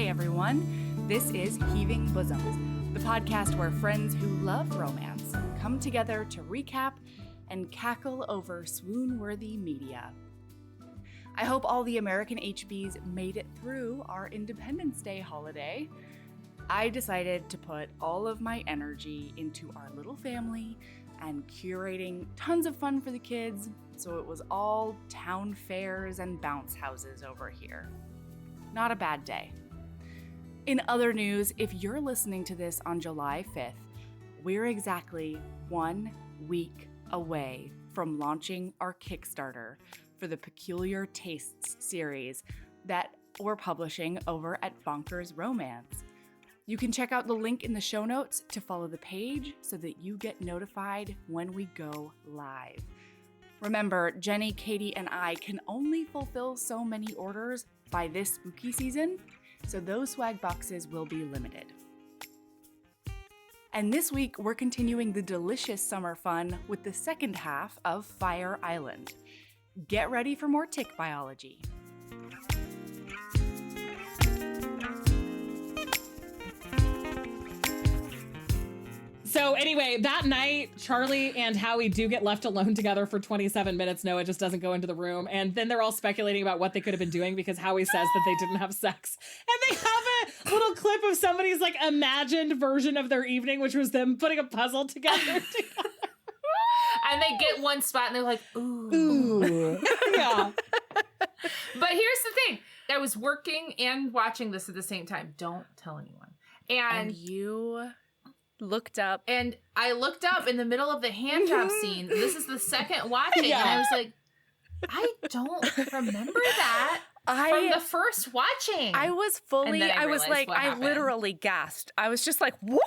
everyone. This is Heaving Bosoms, the podcast where friends who love romance come together to recap and cackle over swoon-worthy media. I hope all the American HBs made it through our Independence Day holiday. I decided to put all of my energy into our little family and curating tons of fun for the kids, so it was all town fairs and bounce houses over here. Not a bad day. In other news, if you're listening to this on July 5th, we're exactly 1 week away from launching our Kickstarter for the Peculiar Tastes series that we're publishing over at Bonkers Romance. You can check out the link in the show notes to follow the page so that you get notified when we go live. Remember, Jenny, Katie, and I can only fulfill so many orders by this spooky season, so those swag boxes will be limited. And this week, we're continuing the delicious summer fun with the second half of Fire Island. Get ready for more tick biology. So anyway, that night, Charlie and Howie do get left alone together for 27 minutes. Noah just doesn't go into the room. And then they're all speculating about what they could have been doing because Howie says that they didn't have sex. And they have a little clip of somebody's like imagined version of their evening, which was them putting a puzzle together. And they get one spot and they're like, ooh. Ooh. Yeah. But here's the thing. I was working and watching this at the same time. Don't tell anyone. And you looked up. And I looked up in the middle of the hand job scene. This is the second watching. Yeah. And I was like, I don't remember that from the first watching. I was fully, I was like, I literally gasped. I was just like, whoa!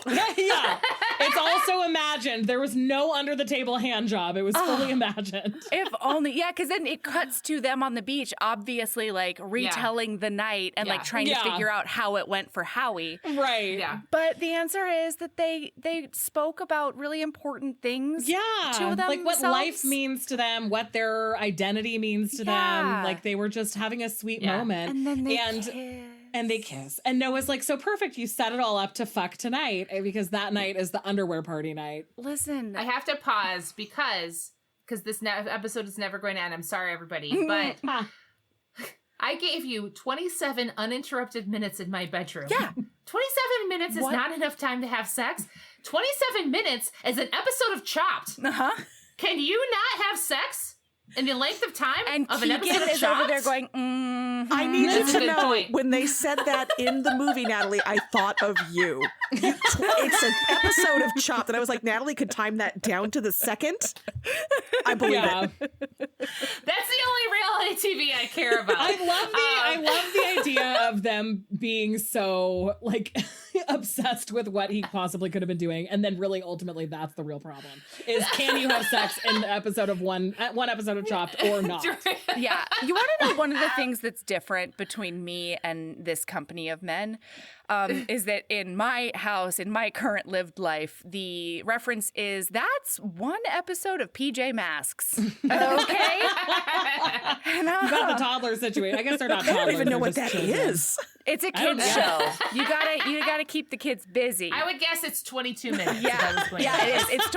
Yeah. It's also imagined. There was no under the table hand job. It was fully imagined. If only, yeah, because then it cuts to them on the beach, obviously like retelling the night and like trying to figure out how it went for Howie. Right. Yeah. But the answer is that they spoke about really important things to them. Like what life means to them, what their identity means to them. Like they were just having a sweet moment. And then they kiss. And Noah's like, so perfect. You set it all up to fuck tonight because that night is the underwear party night. Listen. I have to pause because this episode is never going to end. I'm sorry, everybody. But I gave you 27 uninterrupted minutes in my bedroom. Yeah. 27 minutes is not enough time to have sex. 27 minutes is an episode of Chopped. Uh-huh. Can you not have sex in the length of time of an episode of is Chopped? over there going, I need That's you a to good know, point. when they said that in the movie, Natalie, I thought of you. It's an episode of Chopped, and I was like, Natalie could time that down to the second. I believe it. That's the only reality TV I care about. I love the idea of them being so like obsessed with what he possibly could have been doing, and then really ultimately that's the real problem: is can you have sex in the episode of one episode of Chopped or not? Yeah. You want to know one of the things that's different between me and this company of men is that in my house, in my current lived life, the reference is that's one episode of PJ Masks. Okay? You got the toddler situation. I guess they're not toddlers. I don't even know what that children. is. It's a kids show. You gotta keep the kids busy. I would guess it's 22 minutes. Yeah, it is. It's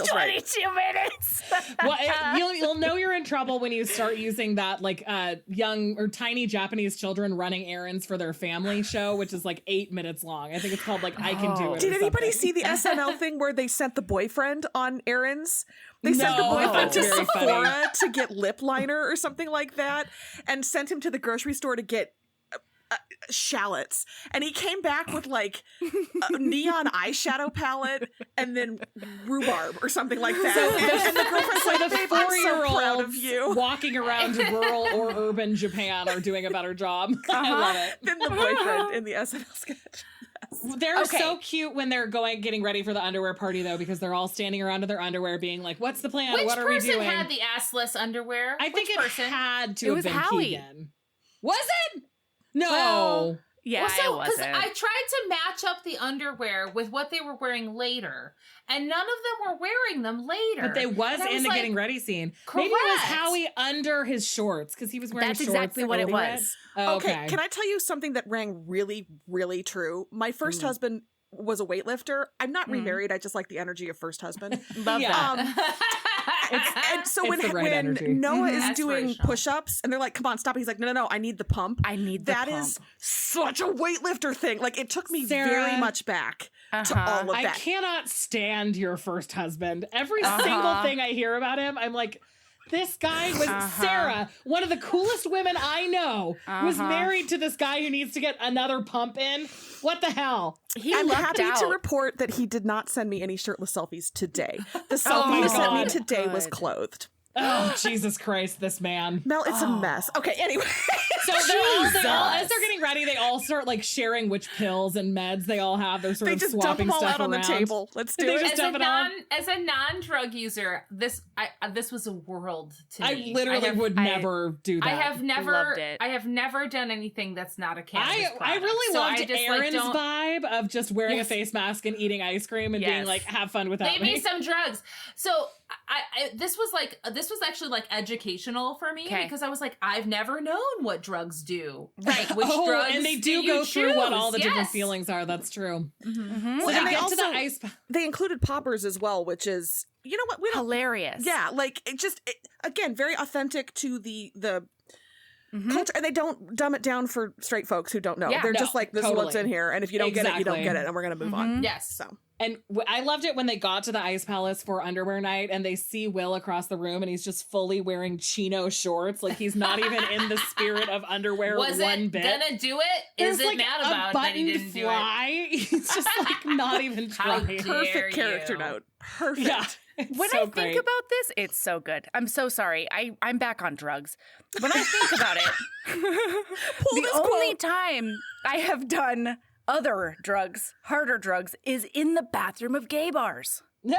22 minutes. Well, you'll know you're in trouble when you start using that like young or tiny Japanese children running errands for their family show, which is like 8 minutes long. I think it's called like I Can Do It. Did anybody something. see the SNL thing where they sent the boyfriend on errands? They sent the No, boyfriend to very funny. Sephora to get lip liner or something like that, and sent him to the grocery store to get shallots, and he came back with like a neon eyeshadow palette and then rhubarb or something like that. And the girlfriend's like, the babe, I'm so proud of 4-year-olds you. walking around rural or urban Japan are doing a better job. I love it. Then the boyfriend in the SNL sketch. They're so cute when they're getting ready for the underwear party, though, because they're all standing around in their underwear being like, what's the plan? Which what are we person doing? had the assless underwear? I think Which person? had to It have was been Howie. Keegan. Was it? No. Well, Yeah, Also, it because wasn't. I tried to match up the underwear with what they were wearing later, and none of them were wearing them later. But they was And I in the like, getting ready scene. correct. Maybe it was Howie under his shorts because he was wearing That's shorts. exactly what it earlier. was. Oh, Okay, can I tell you something that rang really, really true? My first husband was a weightlifter. I'm not remarried. I just like the energy of first husband. Love Yeah. that. And so It's the right when energy. Noah is doing Aspirational. push-ups and they're like, come on, stop. He's like, no, I need the pump. I need the That pump. is such a weightlifter thing. Like, it took me Sarah, very much back to Uh-huh. all of I that. cannot stand your first husband. Every single thing I hear about him, I'm like, this guy was Sara, one of the coolest women I know, was married to this guy who needs to get another pump in. What the hell? I'm lucked happy to out. report that he did not send me any shirtless selfies today. The Oh selfie my he sent me God. today was Good. clothed. Oh, Jesus Christ, this man. Mel, it's a mess. Okay, anyway. So they all, as Jesus. they're getting ready, they all start like sharing which pills and meds they all have. They're sort They of just dump swapping them all stuff out on the around. table. Let's do They it. just dump it all. As a non-drug user, this was a world to I me. literally would never do that. I have never Loved it. I have never done anything that's not a cannabis I product. really So loved I just, Aaron's don't- vibe of just wearing Yes. a face mask and eating ice cream and being Yes. like, have fun without Maybe me. some drugs. So this was actually like educational for me 'Kay. because I was like, I've never known what drugs do. Right. Which Oh, drugs and they do do you go through what choose? all the different Yes. feelings are. That's true. Mhm. So Well, they and they get to also- the ice. They included poppers as well, which is, you know what? We don't. Hilarious. Yeah, like again, very authentic to the Mhm. culture, and they don't dumb it down for straight folks who don't know. Yeah, They're no, just like, this is what's totally. in here, and if you don't get it, you don't Exactly. get it, and we're gonna move on. Yes. So And I loved it when they got to the ice palace for underwear night and they see Will across the room and he's just fully wearing chino shorts. Like he's not even in the spirit of underwear Was one it bit. gonna do it? There's Is it like mad a about that he buttoned didn't do it? fly. He's just like not even How trying. dare perfect character you. note. Perfect. Yeah. It's When so I think great. about this, it's so good. I'm so sorry. I'm back on drugs. When I think about it, the this only quote. time I have done other drugs, harder drugs, is in the bathroom of gay bars. Those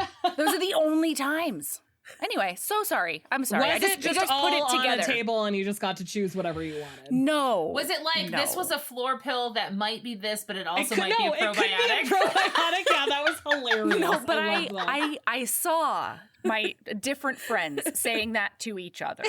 are the only times. Anyway, so sorry. I'm sorry. Was I it you just guys all put it on together. a table and you just got to choose whatever you wanted? No. Was it like this No. was a floor pill that might be this, but it also It could, might be a it could be probiotic? a probiotic. Yeah, that was hilarious. No, but love that. I saw my different friends saying that to each other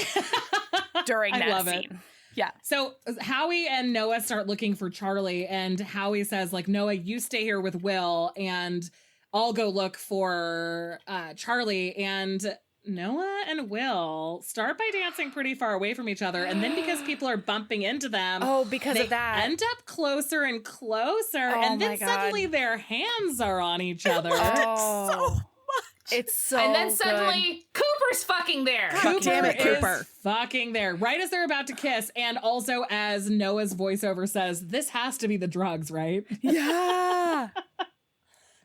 during I that love it. scene. Yeah. So Howie and Noah start looking for Charlie, and Howie says, like, Noah, you stay here with Will, and I'll go look for Charlie. And Noah and Will start by dancing pretty far away from each other, and then because people are bumping into them, Oh, because they of that. end up closer and closer, Oh and then my God. suddenly their hands are on each other. Oh, it's so and then good. suddenly Cooper's fucking there. God damn it, is Cooper. fucking there right as they're about to kiss, and also as Noah's voiceover says, this has to be the drugs, right? Yeah.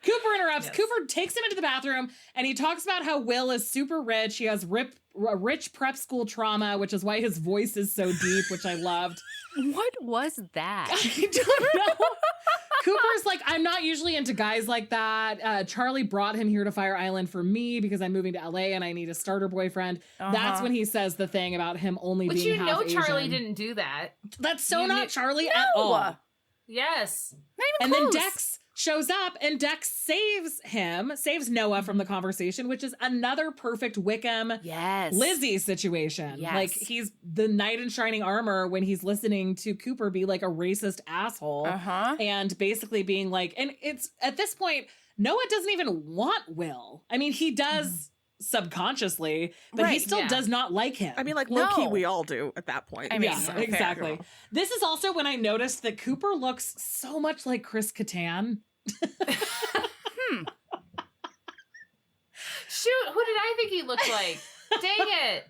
Cooper interrupts. Yes. Cooper takes him into the bathroom and he talks about how Will is super rich. He has rich prep school trauma, which is why his voice is so deep, which I loved. What was that? I don't know. Cooper's like, I'm not usually into guys like that. Charlie brought him here to Fire Island for me because I'm moving to LA and I need a starter boyfriend. That's when he says the thing about him only But being you half know Charlie Asian. didn't do that. That's so you not knew- Charlie at all. Yes. Not And even then close. Dex shows up and Dex saves Noah from the conversation, which is another perfect Wickham Yes. Lizzie situation. Yes. Like he's the knight in shining armor when he's listening to Cooper be like a racist asshole Uh-huh. and basically being like, and it's at this point, Noah doesn't even want Will. I mean, he does subconsciously, but he Right, still yeah. does not like him. I mean, like low key, No. we all do at that point. I mean, yeah, so exactly. This is also when I noticed that Cooper looks so much like Chris Kattan. Shoot, who did I think he looked like? Dang it.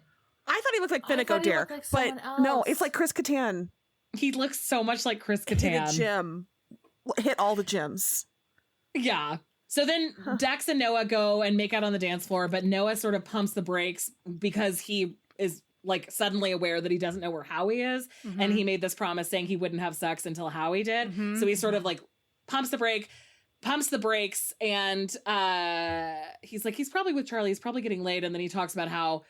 I thought he looked like I Finnick thought he O'Dare, looked like but someone no, else. it's like Chris Kattan He looks so much like Chris hit a Kattan. gym, hit all the gyms. Yeah. So then Dex and Noah go and make out on the dance floor, but Noah sort of pumps the brakes because he is like suddenly aware that he doesn't know where Howie is. And he made this promise saying he wouldn't have sex until Howie did. So he sort of like pumps the brakes, and he's like, he's probably with Charlie. He's probably getting laid. And then he talks about how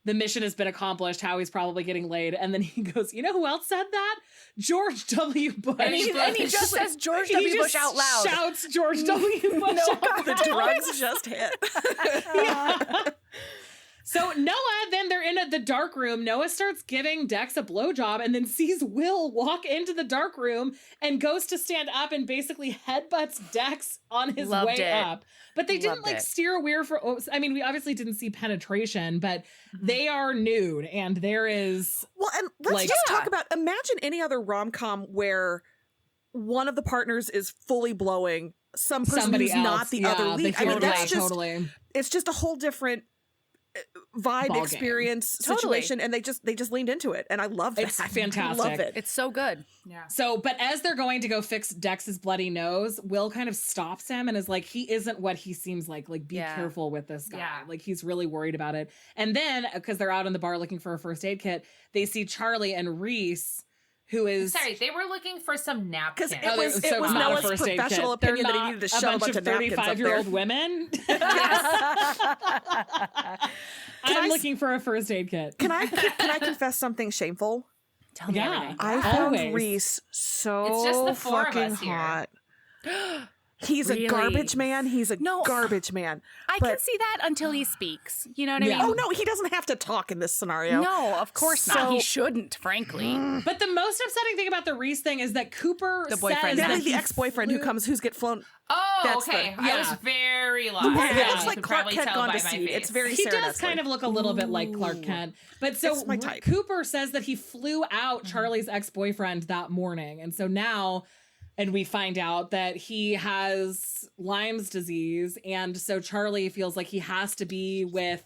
the mission has been accomplished. Howie's probably getting laid. And then he goes, you know who else said that? George W. Bush. And he just says George W. Bush out loud. Shouts George W. Bush out loud. The drugs just hit. Yeah. So Noah, then they're in the dark room. Noah starts giving Dex a blowjob and then sees Will walk into the dark room and goes to stand up and basically headbutts Dex on his way up. But they didn't steer away from, I mean, we obviously didn't see penetration, but they are nude and there is. Well, and let's just talk about, imagine any other rom-com where one of the partners is fully blowing some person somebody who's else. not the other lead. I mean, that's just, it's just a whole different vibe, ball experience, situation, and they just leaned into it, and I love that. It's fantastic. I love it. It's so good. Yeah. So, but as they're going to go fix Dex's bloody nose, Will kind of stops him and is like, he isn't what he seems like. Like, be careful with this guy. Yeah. Like, he's really worried about it. And then, because they're out in the bar looking for a first aid kit, they see Charlie and Reese, who is... Sorry, they were looking for some napkins. Because it was not a Noah's first aid professional kit. opinion that he needed to shove a bunch of napkins up there. 35-year-old women. I'm looking for a first aid kit. Can I confess something shameful? Tell me everything. I found Reese so It's just the four of fucking us here. hot. He's a garbage man. He's a garbage man. I can see that until he speaks. You know what I mean? Oh, no, he doesn't have to talk in this scenario. No, of course not. He shouldn't, frankly. But the most upsetting thing about the Reese thing is that Cooper The boyfriend. says that The ex-boyfriend who's get flown. Oh, That's okay. the- I was very lost. He Yeah. looks You like could Clark probably Kent tell gone by to my seed. face. It's very he Sara does kind of look a little bit like Clark Kent. But so It's my type. Cooper says that he flew out Charlie's ex-boyfriend that morning. And so now, and we find out that he has Lyme's disease. And so Charlie feels like he has to be with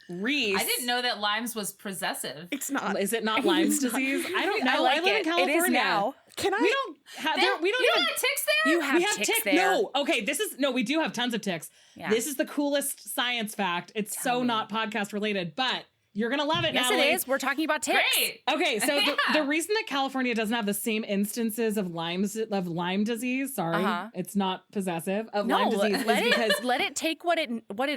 Reese. I didn't know that Lyme's was possessive. It's not. Is it not Lyme's disease? I don't know. I live in California. It is now. Can I? We don't have, we don't You even got ticks there? You have we have ticks ticks there. No, okay. We do have tons of ticks. Yeah. This is the coolest science fact. It's Tell me. not podcast related, but you're gonna love it. Yes, Natalie. it is. We're talking about ticks. Great. Okay, so Yeah. the reason that California doesn't have the same instances of Lyme disease, sorry, it's not possessive of Lyme disease, is because let it take what it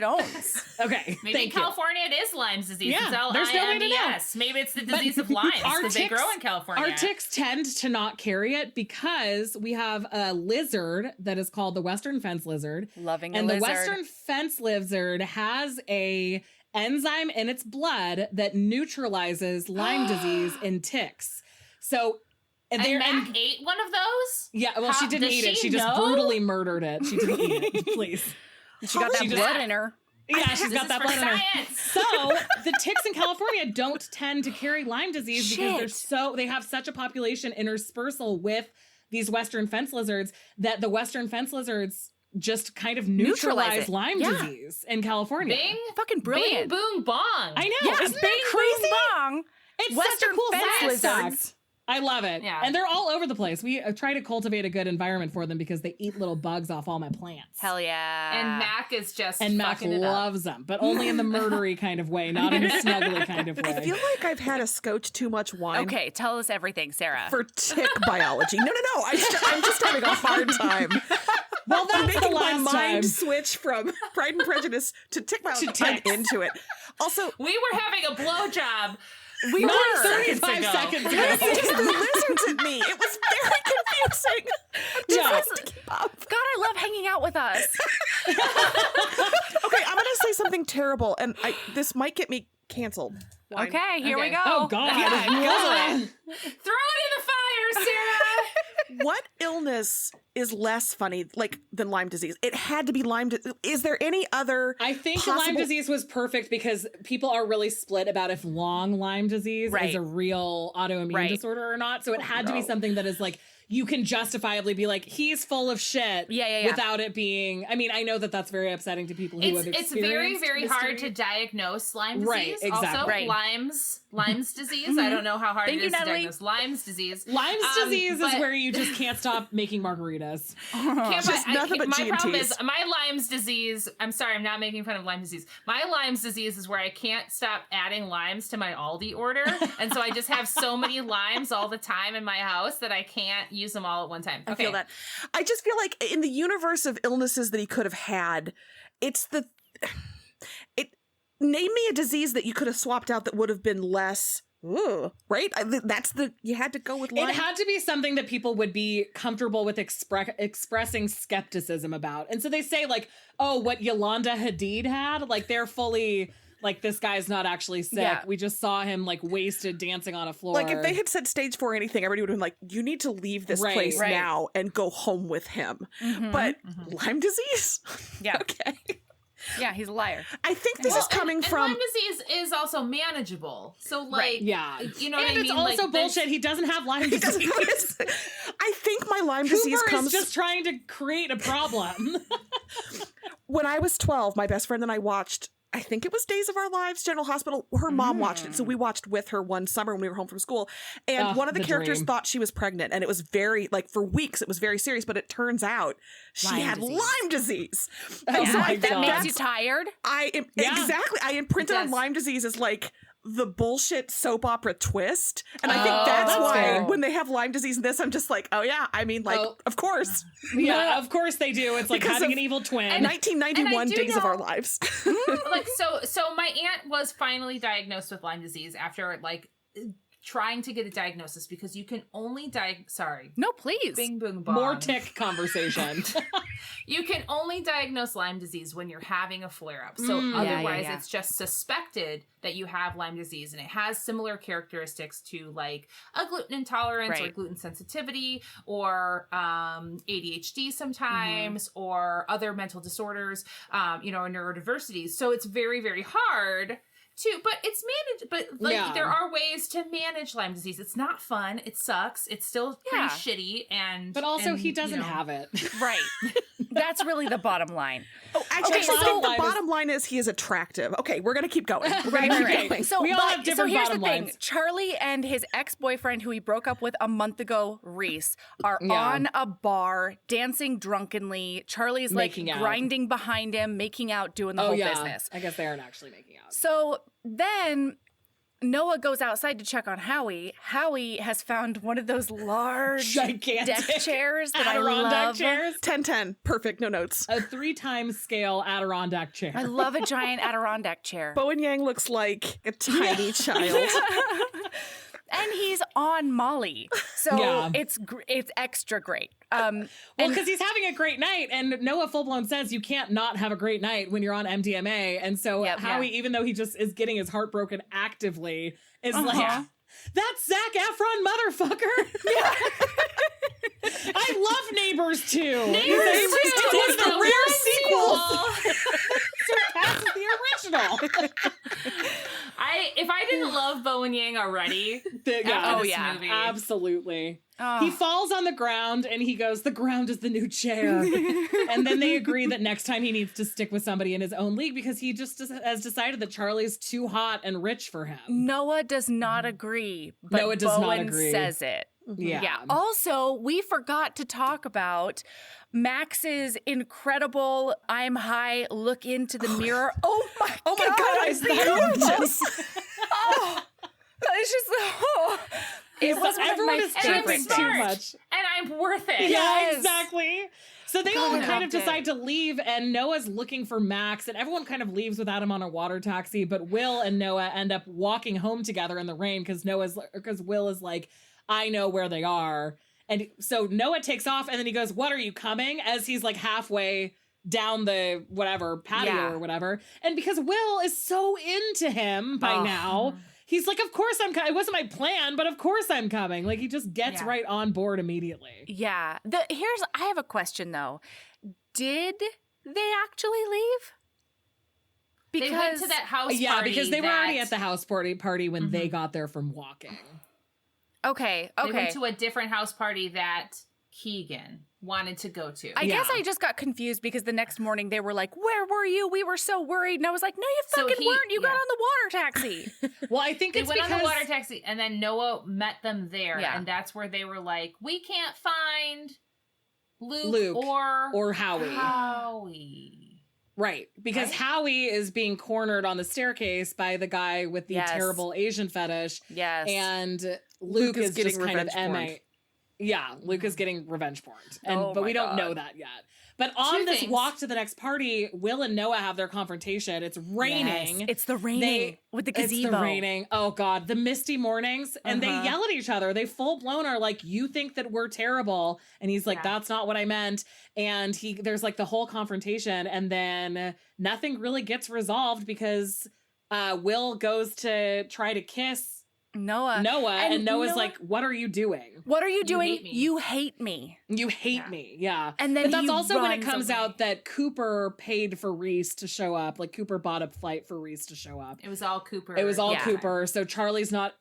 owns. okay, Maybe in thank you. California it is Lyme's disease. Yeah, It's there's no way to know. L-I-M-E-S. Maybe it's the disease of Lyme because they grow in California. Our ticks tend to not carry it because we have a lizard that is called the Western fence lizard. Loving the And lizard. the Western fence lizard has a enzyme in its blood that neutralizes Lyme disease in ticks. So and Mac ate one of those? yeah, well, she didn't does eat it. she She just know? brutally murdered it. She didn't eat it. Please. She got that She just- blood in her. Yeah, she's got is that for blood in her. science. So the ticks in California don't tend to carry Lyme disease because they have such a population interspersal with these Western fence lizards that the Western fence lizards just kind of neutralize it. Lyme Yeah. disease in California. Bing, Fucking brilliant. bing, boom, bong. I know. Yeah, Isn't bing, that crazy? boom, bong. It's such Western a cool fence science lizards. fact. I love it. Yeah. And they're all over the place. We try to cultivate a good environment for them because they eat little bugs off all my plants. Hell yeah. And Mac is just And Mac fucking it up. loves them, but only in the murdery kind of way, not in a snuggly kind of way. I feel like I've had a scotch too much wine. Okay, tell us everything, Sarah. For tick biology. No. I'm just having a hard time. Well, I'm that's the making my last mind time. switch from Pride and Prejudice to tick biology. To I'm ticks. into it. Also, We were having a blowjob. we Not were. 35 ago. seconds he ago. just threw lizards at me. It was very confusing. Yeah. God, I love hanging out with us. Okay, I'm going to say something terrible, and this might get me canceled. Wine. Okay, here we Okay. go. Oh, God. Yeah, Throw it in the fire, Sarah. What illness is less funny than Lyme disease? It had to be Lyme disease. Is there any other I think possible- Lyme disease was perfect because people are really split about if long Lyme disease Right. is a real autoimmune Right. disorder or not. So it had to be something that is like, you can justifiably be like, he's full of shit. Yeah. Without it being, I mean, I know that that's very upsetting to people who have It's experienced very, very hard mystery. to diagnose Lyme disease. Right, exactly. Also, Right. Lyme's disease. I don't know how hard Thank it you, is to Natalie. diagnose Lyme's disease. Lyme's disease is but- where you just can't stop making margaritas. Just nothing but my problem G&Ts. is my Lyme's disease. I'm sorry, I'm not making fun of Lyme disease. My Lyme's disease is where I can't stop adding limes to my Aldi order, and so I just have so many limes all the time in my house that I can't use them all at one time. I feel that. I just feel like in the universe of illnesses that he could have had, name me a disease that you could have swapped out that would have been less. Ooh, right? You had to go with Lyme. It had to be something that people would be comfortable with expressing skepticism about. And so they say like, oh, what Yolanda Hadid had, like they're fully like, this guy's not actually sick. Yeah. We just saw him like wasted dancing on a floor. Like if they had said stage 4 or anything, everybody would have been like, you need to leave this place now and go home with him. But Lyme disease? Yeah. Okay. Yeah, he's a liar. I think this is coming from... Lyme disease is also manageable. So, like, yeah. you know and what I mean? it's also like, bullshit. He doesn't have Lyme disease. I think my Lyme disease Cooper comes... is just trying to create a problem. When I was 12, my best friend and I watched... I think it was Days of Our Lives, General Hospital. Her mom watched it, so we watched with her one summer when we were home from school. And one of the characters dream. thought she was pregnant, and it was very, like, for weeks, it was very serious. But it turns out she had Lyme disease. And so I think that makes you tired. Exactly. I imprinted on Lyme disease as like the bullshit soap opera twist, and I think that's that's why fair. when they have Lyme disease in this, I'm just like, oh yeah, I mean, like, of course. Yeah, of course they do. It's like Because having of an evil twin. 1991 Days of Our Lives. like, so my aunt was finally diagnosed with Lyme disease after like trying to get a diagnosis, because you can only No, please. Bing boom bong. More tick conversation. You can only diagnose Lyme disease when you're having a flare-up. So otherwise it's just suspected that you have Lyme disease, and it has similar characteristics to like a gluten intolerance or gluten sensitivity or ADHD sometimes or other mental disorders, or neurodiversities. So it's very, very hard but it's managed. But like there are ways to manage Lyme disease. It's not fun. It sucks. It's still pretty shitty. But also he doesn't have it. Right. That's really the bottom line. Oh, actually, I think the bottom line is he is attractive. Okay, we're gonna keep going. We're gonna keep going. So we all have different here's bottom the thing. lines. Charlie and his ex-boyfriend, who he broke up with a month ago, Reese, are on a bar dancing drunkenly. Charlie's Making like out. grinding behind him, making out, doing the whole business. I guess they aren't actually making out. So then Noah goes outside to check on Howie. Howie has found one of those large gigantic deck chairs that I Adirondack love. chairs. 10-10. Perfect. No notes. A 3-times scale Adirondack chair. I love a giant Adirondack chair. Bowen Yang looks like a tiny child. And he's on Molly. So it's extra great. Well, because he's having a great night, and Noah full-blown says you can't not have a great night when you're on MDMA. And so Howie, even though he just is getting his heart broken actively, is like, that's Zac Efron, motherfucker. I love Neighbors 2. Neighbors 2 is the rare sequel. Surpasses the original. If I didn't love Bowen Yang already, after this movie. Absolutely. He falls on the ground and he goes, the ground is the new chair. And then they agree that next time he needs to stick with somebody in his own league because he just has decided that Charlie's too hot and rich for him. Noah does not agree, but Noah does Bowen not agree. says it. Yeah. Also, we forgot to talk about Max's incredible I'm high, look into the mirror. Oh my God, is that gorgeous? It's just it was everyone is tripping too much. And I'm worth it. Yeah, exactly. So they all kind of loved it. decide to leave, and Noah's looking for Max, and everyone kind of leaves without him on a water taxi, but Will and Noah end up walking home together in the rain because Will is like, I know where they are. And so Noah takes off, and then he goes, what, are you coming? As he's like halfway down the patio or whatever. And because Will is so into him by now, he's like, of course I'm coming. It wasn't my plan, but of course I'm coming. Like he just gets right on board immediately. Yeah. I have a question though. Did they actually leave? They went to that house party. Yeah, because they were already at the house party when they got there from walking. Okay. They went to a different house party that Keegan wanted to go to. I guess I just got confused because the next morning they were like, where were you? We were so worried. And I was like, no, you fucking weren't. You got on the water taxi. Well, I think they went on the water taxi, and then Noah met them there. Yeah. And that's where they were like, we can't find Luke or Howie. Right, because Howie is being cornered on the staircase by the guy with the terrible Asian fetish. Yes. And Luke is getting just kind of revenge porn. Luke is getting revenge porn, but we don't know that yet. But on this walk to the next party, Will and Noah have their confrontation. It's raining. Yes, it's the raining with the gazebo. It's the raining. Oh God, the misty mornings, and they yell at each other. They full blown are like, "You think that we're terrible," and he's like, "That's not what I meant." And there's like the whole confrontation, and then nothing really gets resolved because Will goes to try to kiss Noah, and Noah's like, "What are you doing? What are you doing? You hate me. You hate me." Yeah. And then but that's also when it comes away. out that Cooper paid for Reese to show up. Like Cooper bought a flight for Reese to show up. It was all Cooper. It was all Cooper. So Charlie's not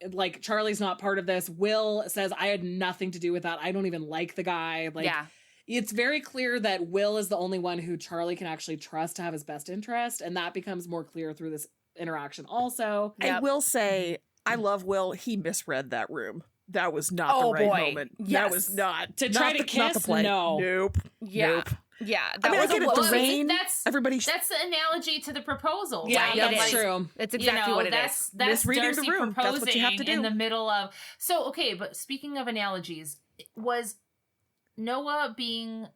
part of this. Will says, "I had nothing to do with that. I don't even like the guy." Like, it's very clear that Will is the only one who Charlie can actually trust to have his best interest, and that becomes more clear through this interaction also. I will say, I love Will. He misread that room. That was not the right moment. Yes. That was not to try to kiss. Not the play. No. Nope. Yeah. Nope. Yeah. I mean, I get it. The rain. That's the analogy to the proposal. Yeah, right? that's true. It's exactly what it is. That's Misreading Darcy the room. proposing That's what you have to do. in the middle of. So okay, but speaking of analogies, was Noah being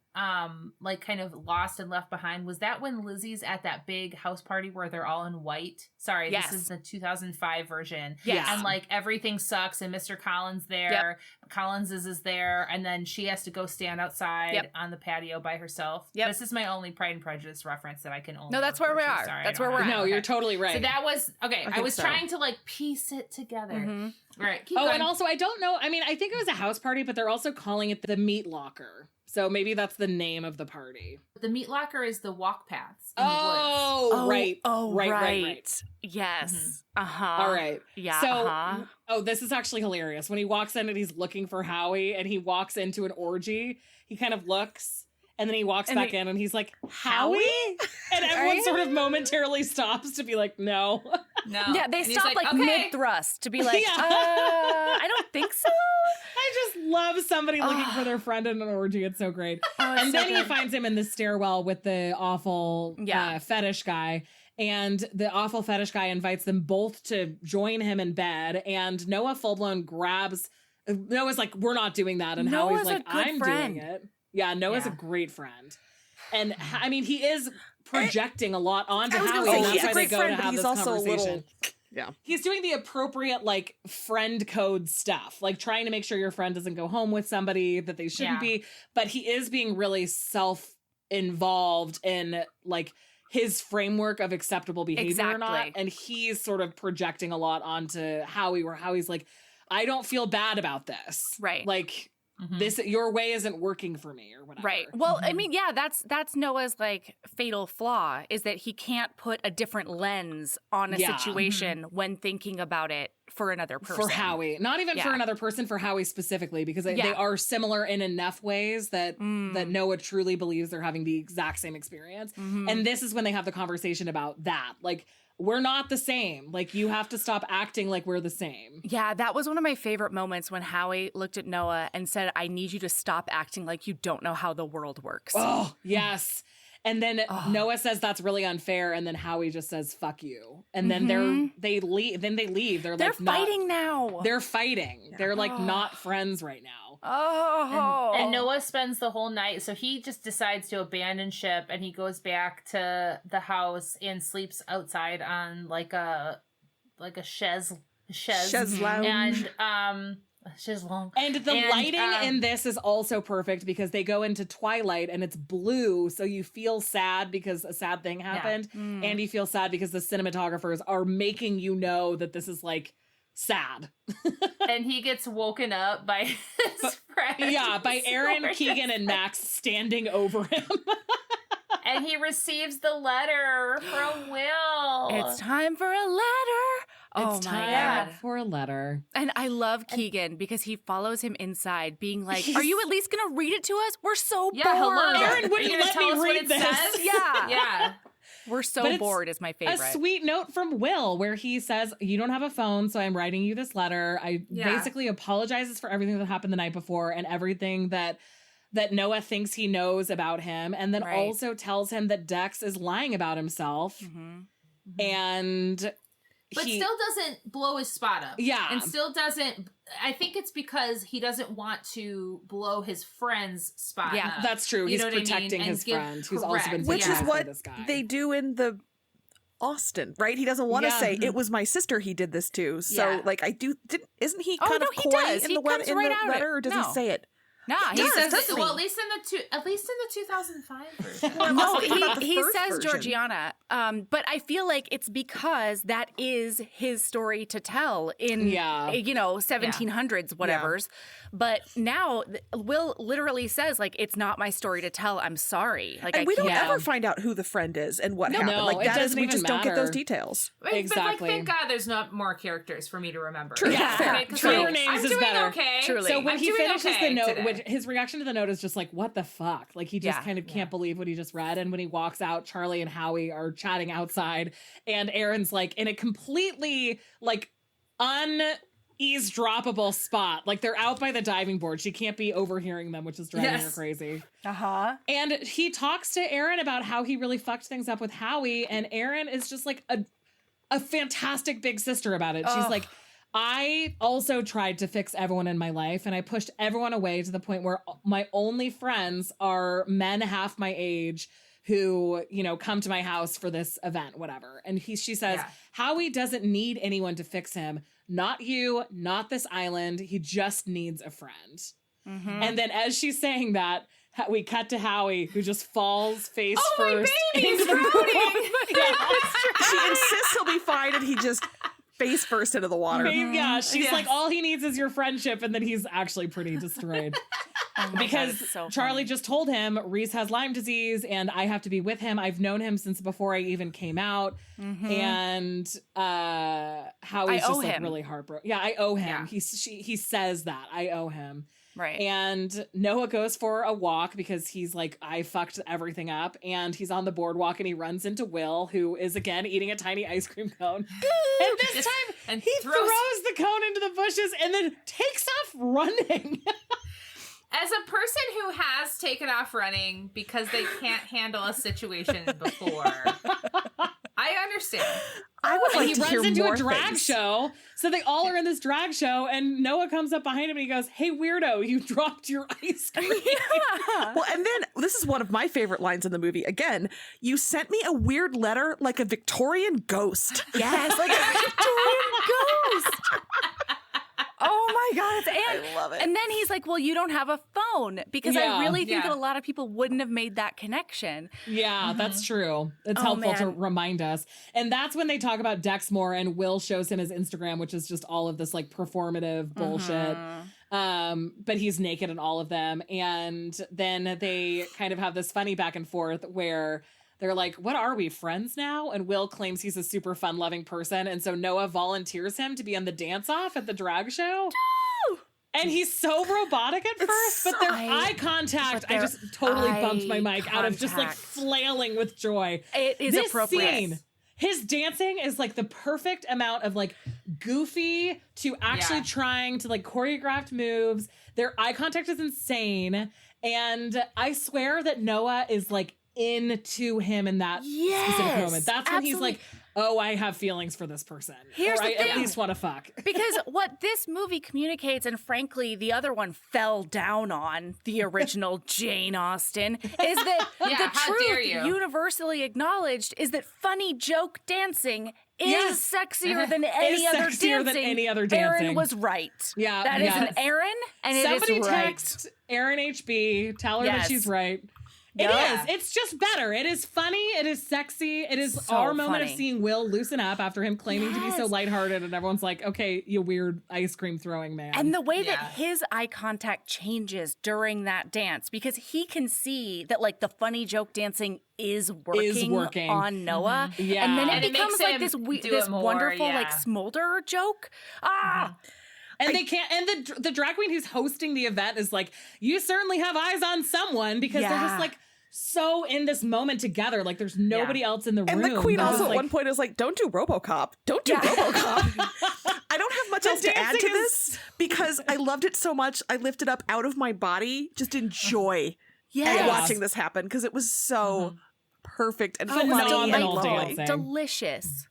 like kind of lost and left behind? Was that when Lizzie's at that big house party where they're all in white? Sorry, Yes. this is the 2005 version. Yes. And like everything sucks and Mr. Collins there. Collins is there, and then she has to go stand outside on the patio by herself. This is my only Pride and Prejudice reference that I can only. No, that's where we refer to. are. Sorry, That's I don't where we're have at. No, it. you're Okay. totally right. So that was okay. I was so. trying to like piece it together. All right. Keep Oh, going. and also I don't know. I mean, I think it was a house party, but they're also calling it the meat locker. So maybe that's the name of the party. The meat locker is the walk paths in the woods. Oh, right. Oh, right. Yes. All right. Yeah. So, oh, this is actually hilarious. When he walks in and he's looking for Howie and he walks into an orgy, he kind of looks and then he walks back in and he's like, Howie? And everyone sort of momentarily stops to be like, no. No. Yeah, they And he's stop like okay. mid-thrust to be like, I don't think so. I just love somebody looking for their friend in an orgy. It's so great. And then he finds him in the stairwell with the awful fetish guy. And the awful fetish guy invites them both to join him in bed. And Noah full-blown grabs... Noah's like, we're not doing that. And Howie's like, I'm doing it. Yeah, Noah's a great friend. And I mean, he is projecting a lot onto Howie. And that's why they go to have this conversation. Yeah. He's doing the appropriate, like, friend code stuff, like trying to make sure your friend doesn't go home with somebody that they shouldn't be. But he is being really self-involved in, like, his framework of acceptable behavior or not. And he's sort of projecting a lot onto Howie, where Howie's like, I don't feel bad about this. Right. Like, this, your way isn't working for me or whatever. Right. Well, I mean, yeah, that's Noah's like fatal flaw is that he can't put a different lens on a situation when thinking about it for another person. For Howie. Not even for another person, for Howie specifically, because they are similar in enough ways that that Noah truly believes they're having the exact same experience. And this is when they have the conversation about that. Like, we're not the same. Like, you have to stop acting like we're the same. Yeah, that was one of my favorite moments when Howie looked at Noah and said, I need you to stop acting like you don't know how the world works. Oh, yes. And then Noah says that's really unfair, and then Howie just says "fuck you," and then they leave. Then they leave. They're like fighting now. They're fighting. They're like not friends right now. And Noah spends the whole night. So he just decides to abandon ship, and he goes back to the house and sleeps outside on like a chaise lounge. And Shizzlong. And the lighting in this is also perfect because they go into twilight and it's blue, so you feel sad because a sad thing happened, and you feel sad because the cinematographers are making you know that this is like sad. And he gets woken up by his friend. Yeah, by Aaron, Keegan, and Max standing over him. And he receives the letter from Will. It's time for a letter. It's time for a letter. And I love Keegan because he follows him inside being like, are you at least going to read it to us? We're so bored. Hello. Aaron wouldn't let me read this. Says? Yeah. We're so bored is my favorite. A sweet note from Will where he says, you don't have a phone, so I'm writing you this letter. I basically apologizes for everything that happened the night before and everything that Noah thinks he knows about him, and then also tells him that Dex is lying about himself. And But still doesn't blow his spot up. Yeah. And still doesn't, I think it's because he doesn't want to blow his friend's spot up. That's true. He's know what I mean? protecting And his friend who's also been Which is victimized by what this guy. they do in the Austin, right? He doesn't want to say it was my sister he did this to. So like isn't he kind of coy does. in He the comes right out of it. letter, or does he say it? Nah, He says doesn't it, well, he? at least in the 2005 version. No, about the he first says version. Georgiana, but I feel like it's because that is his story to tell in, 1700s, whatever's. But now Will literally says, like, it's not my story to tell. I'm sorry. Like, And we don't ever find out who the friend is and what happened. No, Like it that is, doesn't we even just don't get matter. those details. Exactly. But, like, thank God there's not more characters for me to remember. True. Yeah. Fair. Okay, 'cause, Fewer like, names I'm is doing better. okay. Truly. So when I'm he doing finishes okay the note, today. his reaction to the note is just like, what the fuck? Like, he just kind of can't believe what he just read. And when he walks out, Charlie and Howie are chatting outside, and Erin's like in a completely like eavesdroppable spot. Like, they're out by the diving board. She can't be overhearing them, which is driving her crazy. And he talks to Erin about how he really fucked things up with Howie, and Erin is just like a fantastic big sister about it. She's like, I also tried to fix everyone in my life, and I pushed everyone away to the point where my only friends are men half my age who, come to my house for this event, whatever. And she says, Howie doesn't need anyone to fix him. Not you, not this island. He just needs a friend. Mm-hmm. And then as she's saying that, we cut to Howie, who just falls face first. My baby's into the drowning. She insists he'll be fine, and he just face first into the water. Yeah, she's like, all he needs is your friendship, and then he's actually pretty destroyed. Because Charlie just told him Reese has Lyme disease and I have to be with him. I've known him since before I even came out. Mm-hmm. And Howie's just like really heartbroken. Yeah, I owe him. Yeah. He says that. I owe him. Right. And Noah goes for a walk because he's like, I fucked everything up. And he's on the boardwalk and he runs into Will, who is again eating a tiny ice cream cone. And this time he throws the cone into the bushes and then takes off running. As a person who has taken off running because they can't handle a situation before, I understand. I would like he to hear runs into more a drag things. show. So they all are in this drag show, and Noah comes up behind him and he goes, "Hey, weirdo, you dropped your ice cream." Well, and then this is one of my favorite lines in the movie. Again, you sent me a weird letter like a Victorian ghost. Yes, like a Victorian ghost. Oh my God. I love it. And then he's like, well, you don't have a phone, because I really think that a lot of people wouldn't have made that connection. Yeah, that's true. It's helpful to remind us. And that's when they talk about Dexmore, and Will shows him his Instagram, which is just all of this like performative bullshit. But he's naked in all of them. And then they kind of have this funny back and forth where they're like, what are we, friends now? And Will claims he's a super fun-loving person. And so Noah volunteers him to be on the dance-off at the drag show. And he's so robotic at first, but their eye contact, I just totally bumped my mic out of just like flailing with joy. It is this appropriate. Scene, his dancing is like the perfect amount of like goofy to actually trying to like choreographed moves. Their eye contact is insane. And I swear that Noah is like into him in that specific moment. That's when he's like, oh, I have feelings for this person. Here's or the I thing. at least want to fuck. Because what this movie communicates, and frankly, the other one fell down on, the original Jane Austen, is that the truth universally acknowledged is that funny joke dancing is sexier than any other dancing. Aaron was right. Yeah, that is an Aaron, and somebody it is right. text Aaron HB, tell her that she's right. It is. It's just better. It is funny. It is sexy. It is So our moment funny. of seeing Will loosen up after him claiming to be so lighthearted, and everyone's like, okay, you weird ice cream throwing man. And the way that his eye contact changes during that dance, because he can see that like the funny joke dancing is working on Noah. Mm-hmm. Yeah. And then And it it becomes makes like him this do it more, wonderful like smolder joke. And they can't. And the drag queen who's hosting the event is like, you certainly have eyes on someone, because they're just like so in this moment together. Like there's nobody else in the room. And the queen also at like, one point is like, don't do RoboCop. Don't do RoboCop. I don't have much else to add to this because I loved it so much. I lifted up out of my body just in joy at watching this happen, because it was so perfect and funny and phenomenal lovely. dancing. Delicious.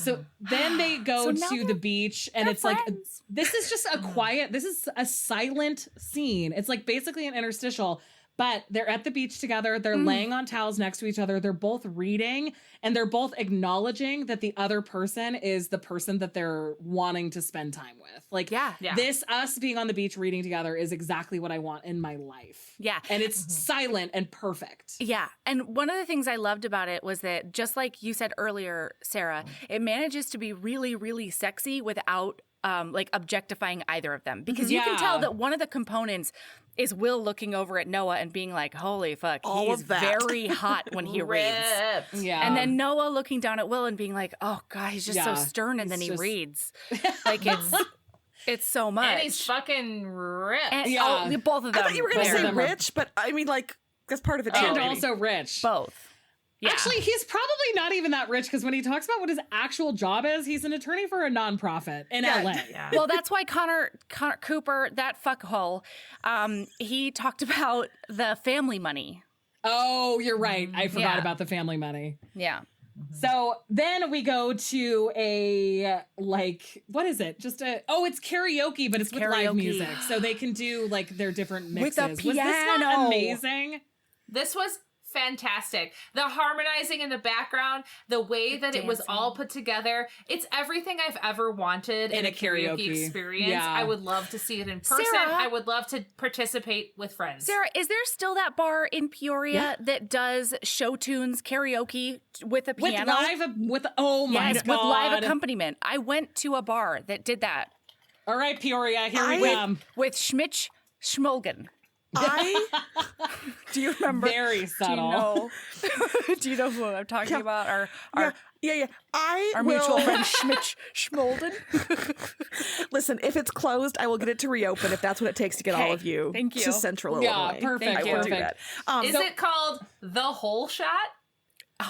So then they go So now to the beach, and they're it's like, friends. this is just a quiet, this is a silent scene. It's like basically an interstitial, but they're at the beach together. They're laying on towels next to each other. They're both reading, and they're both acknowledging that the other person is the person that they're wanting to spend time with. Like, Yeah. this, us being on the beach reading together is exactly what I want in my life. Yeah. And it's silent and perfect. Yeah. And one of the things I loved about it was that, just like you said earlier, Sarah, it manages to be really, really sexy without like objectifying either of them. Because you can tell that one of the components is Will looking over at Noah and being like, holy fuck, All he's of that. very hot when he reads. Ripped. Yeah. And then Noah looking down at Will and being like, oh God, he's just so Yeah. stern. And It's then he just- reads. Like it's so much. And he's fucking ripped. And- Yeah. oh, both of them. I thought you were going to Both of say them are- rich, but I mean, like, that's part of it too. And maybe. also rich. both. Yeah. Actually, he's probably not even that rich, because when he talks about what his actual job is, he's an attorney for a nonprofit in Yeah. LA. Yeah. Well, that's why Connor Cooper, that fuckhole, he talked about the family money. Oh, you're right. I forgot Yeah. about the family money. Yeah. So then we go to a, like, what is it? Just it's karaoke, but it's with live karaoke. music. So they can do like their different With mixes. a Was this not piano. amazing? This was fantastic. The harmonizing in the background, the way that it was dancing. all put together. It's everything I've ever wanted in a karaoke experience. Yeah. I would love to see it in person. Sarah? I would love to participate with friends. Sarah, is there still that bar in Peoria that does show tunes karaoke with a With piano? oh my Yes, God. with live accompaniment. I went to a bar that did that All right, Peoria, here we I- come. with Schmitch Schmolgen. Do you remember? Very subtle. Do you know who I'm talking about? Our Yeah. I our will mutual friend Schmitch Schmolden. listen. If it's closed, I will get it to reopen. If that's what it takes to get all Okay, of you, thank you. to Central Yeah, Illinois. perfect, I will do perfect. that. Is it called The Whole Shot?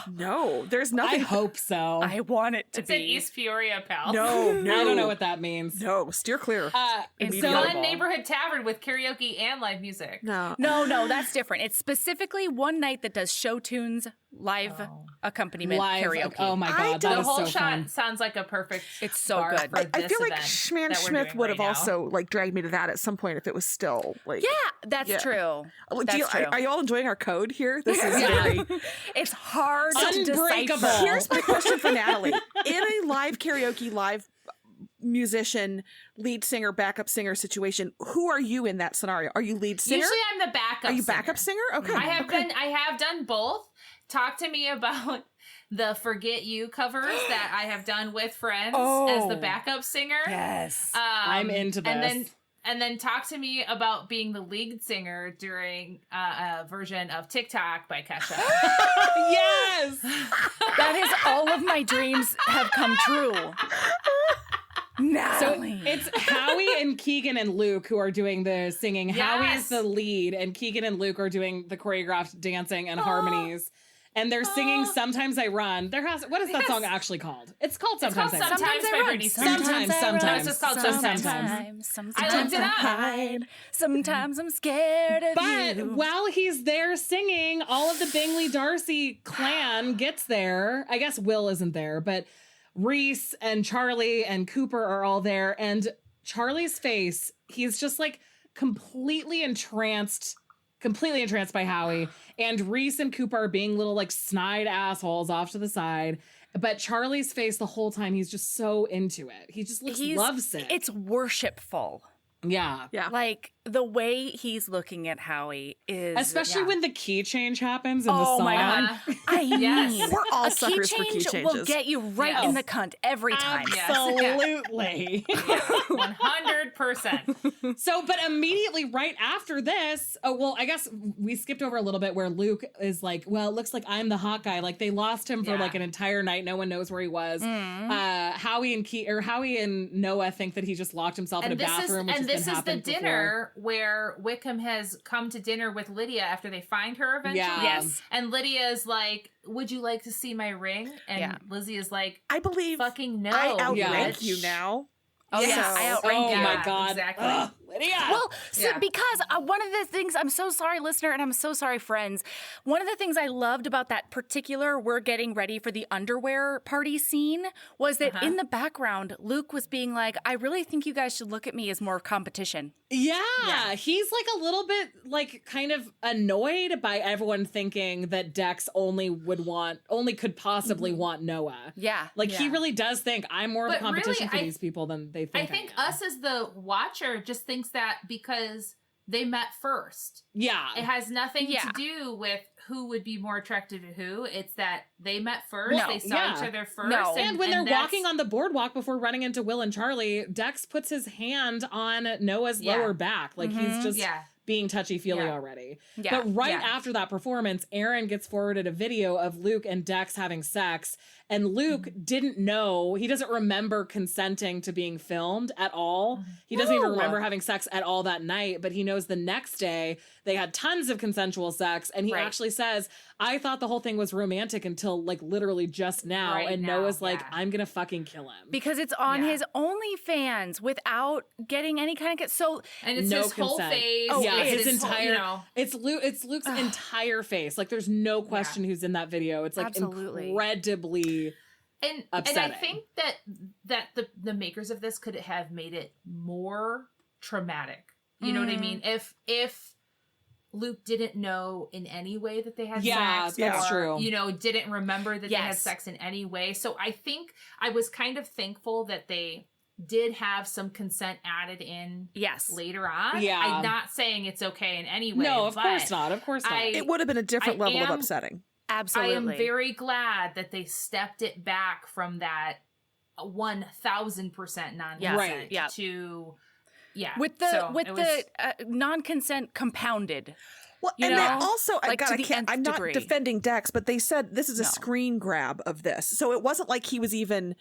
No, there's I nothing. hope so. I want it to It's be. in East Peoria, pal. No, I don't know what that means. No, steer clear. Immediately. So Fun neighborhood tavern with karaoke and live music. No. No, that's different. It's specifically one night that does show tunes, live accompaniment, live karaoke. Oh my I God, that The is Whole so Shot fun. sounds like a perfect It's so bar good. for I this feel like event Schman that we're Smith doing would right have now. also like dragged me to that at some point if it was still like. Yeah, that's Yeah. true. Do That's true. Are you all enjoying our code here? This is Yeah. very. It's hard to Unbreakable. decipher. Here's my question for Natalie: in a live karaoke, live musician, lead singer, backup singer situation, who are you in that scenario? Are you lead singer? Usually I'm the backup Are you singer. backup singer? Okay. I have okay. I have done both. Talk to me about the Forget You covers that I have done with friends as the Oh. backup singer. Yes. I'm into this. And then talk to me about being the lead singer during a version of TikTok by Kesha. Yes. That is all of my dreams have come true. So Natalie. it's Howie and Keegan and Luke who are doing the singing. Yes. Howie's the lead, and Keegan and Luke are doing the choreographed dancing and harmonies. And they're singing "Sometimes I Run." What is that song actually called? It's called It's called "Sometimes I Run." Sometimes by Britney Spears. Sometimes. No, it's just called Sometimes. I looked it up. hide. Sometimes I'm scared of But you. while he's there singing, all of the Bingley Darcy clan gets there. I guess Will isn't there, but Reese and Charlie and Cooper are all there. And Charlie's face, he's just like completely entranced by Howie. And Reese and Cooper are being little like snide assholes off to the side. But Charlie's face the whole time, he's just so into it. He just looks lovesick. It's worshipful. Yeah. Yeah. Like the way he's looking at Howie is Especially when the key change happens in the Oh song. my God. I Yes. mean, We're all a key suckers for change key will changes. get you right Yes. in the cunt every time. Yes. Absolutely. 100%. So, but immediately right after this, I guess we skipped over a little bit where Luke is like, well, it looks like I'm the hot guy. Like they lost him for Yeah. like an entire night. No one knows where he was. Howie and Noah think that he just locked himself in a bathroom, which has this been is the happened before. dinner where Wickham has come to dinner with Lydia after they find her eventually. Yeah. Yes. And Lydia is like, would you like to see my ring? And Yeah. Lizzie is like, I believe fucking no. I outrank Yeah. you now. Oh, Yes. yeah. I outrank Oh you. my God. Exactly. Ugh, Lydia. Well, because one of the things, I'm so sorry, listener, and I'm so sorry, friends. One of the things I loved about that particular we're getting ready for the underwear party scene was that in the background, Luke was being like, I really think you guys should look at me as more competition. Yeah, he's like a little bit like kind of annoyed by everyone thinking that Dex only could possibly want Noah. Yeah. Like he really does think I'm more of a But competition really, for these people than they think. I think am. us as the watcher just thinks that because they met first. Yeah. It has nothing to do with who would be more attracted to who. It's that they met first. No. They saw each other first. No. And when they're walking on the boardwalk before running into Will and Charlie, Dex puts his hand on Noah's lower back. Like he's just being touchy-feely already. Yeah. But after that performance, Aaron gets forwarded a video of Luke and Dex having sex. And Luke didn't know, he doesn't remember consenting to being filmed at all. He doesn't even remember having sex at all that night, but he knows the next day they had tons of consensual sex. And he actually says, I thought the whole thing was romantic until like literally just now. And Noah's like, I'm going to fucking kill him. Because it's on his OnlyFans without getting any kind of... And it's his whole face. Oh, yeah, his entire... whole, It's Luke's entire face. Like there's no question who's in that video. It's like incredibly... And upsetting. I think that the makers of this could have made it more traumatic. You know what I mean? If Luke didn't know in any way that they had sex, that's true. You know, didn't remember that they had sex in any way. So I think I was kind of thankful that they did have some consent added in later on. Yeah. I'm not saying it's okay in any way. No, of course not. Of course not. It would have been a different level of upsetting. Absolutely. I am very glad that they stepped it back from that 1,000% non-consent to with the non-consent compounded. Well, you and know? they also, Like, I'm not defending Dex, but they said this is a screen grab of this. So it wasn't like he was even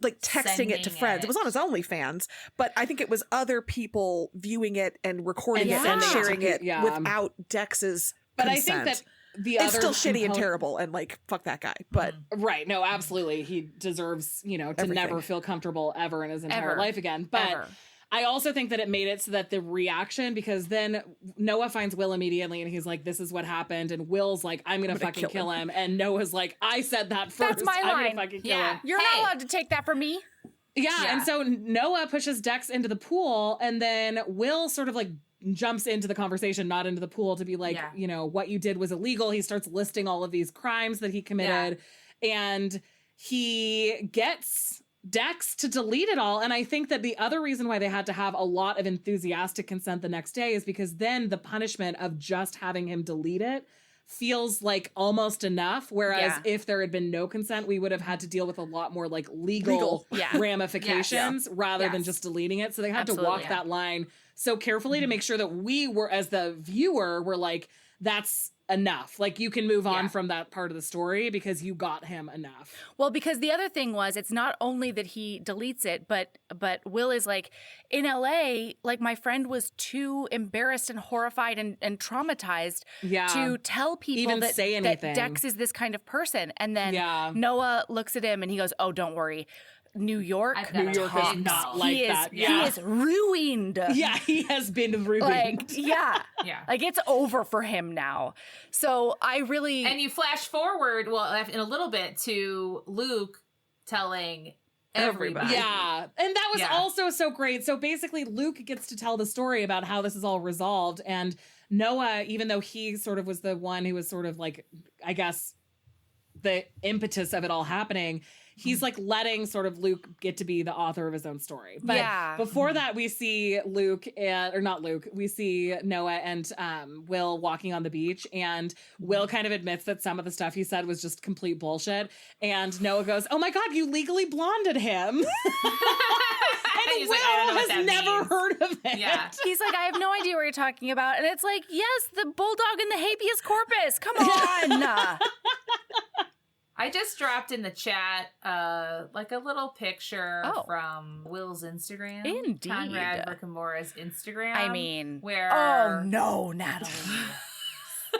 like texting it to friends. It was on his OnlyFans, but I think it was other people viewing it and recording it and sharing it without Dex's But consent. I think that it's still shitty and terrible and like fuck that guy. But no, absolutely, he deserves to never feel comfortable ever in his entire life again. But I also think that it made it so that the reaction, because then Noah finds Will immediately and he's like, this is what happened. And Will's like, I'm going to fucking kill him. And Noah's like, I said that first. That's my line. I'm going to fucking kill him. You're not allowed to take that from me. Yeah. And so Noah pushes Dex into the pool and then Will sort of like jumps into the conversation, not into the pool, to be like, what you did was illegal. He starts listing all of these crimes that he committed and he gets Dex to delete it all. And I think that the other reason why they had to have a lot of enthusiastic consent the next day is because then the punishment of just having him delete it feels like almost enough. Whereas if there had been no consent, we would have had to deal with a lot more like legal ramifications rather than just deleting it. So they had to walk that line so carefully to make sure that we were, as the viewer, were like, that's enough. Like you can move on from that part of the story because you got him enough. Well, because the other thing was, it's not only that he deletes it, but Will is like, in LA, like my friend was too embarrassed and horrified and traumatized to tell people even that, say anything. that Dex is this kind of person. And then Noah looks at him and he goes, oh, don't worry. New York is not like that. He is ruined. Yeah, he has been ruined. Like, like it's over for him now. So I really... And you flash forward, in a little bit, to Luke telling everybody. Yeah. And that was also so great. So basically Luke gets to tell the story about how this is all resolved. And Noah, even though he sort of was the one who was sort of like, I guess, the impetus of it all happening, he's like letting sort of Luke get to be the author of his own story. But before that, we see we see Noah and Will walking on the beach, and Will kind of admits that some of the stuff he said was just complete bullshit. And Noah goes, oh my God, you legally blonded him. And Will has never heard of it. Yeah. He's like, I have no idea what you're talking about. And it's like, yes, the bulldog and the habeas corpus. Come on. I just dropped in the chat like a little picture from Will's Instagram. Indeed. Conrad Rickamora's Instagram. I mean, where... Oh, no, Natalie.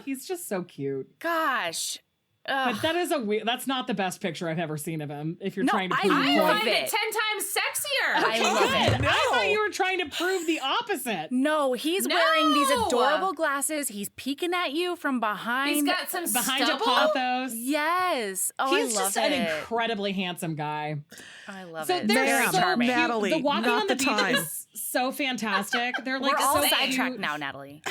He's just so cute. Gosh. But that is that's not the best picture I've ever seen of him. If you're No, trying to I prove I love find it it. 10 times sexier. I love it. Good. I thought you were trying to prove the opposite. No, he's wearing these No! adorable glasses. He's peeking at you from behind. He's got some Behind a stubble. pathos. Yes. Oh, He's I love just it. an incredibly handsome guy. I love So it. they're Very so charming. cute. Natalie, The walking not on the the beach time. is so fantastic. They're like We're all so sidetracked cute. now, Natalie.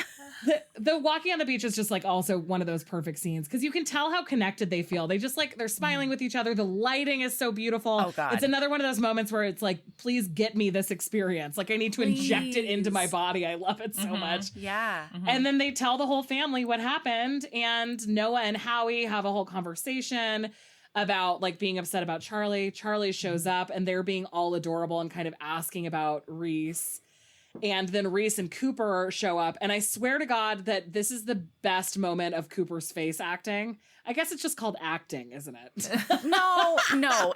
The walking on the beach is just like also one of those perfect scenes because you can tell how connected they feel. They just like they're smiling with each other. The lighting is so beautiful. Oh, God. It's another one of those moments where it's like, please get me this experience. Like I need to inject it into my Please. body. I love it so much. Yeah. And then they tell the whole family what happened, and Noah and Howie have a whole conversation about like being upset about Charlie. Charlie shows up and they're being all adorable and kind of asking about Reese. And then Reese and Cooper show up. And I swear to God that this is the best moment of Cooper's face acting. I guess it's just called acting, isn't it? No,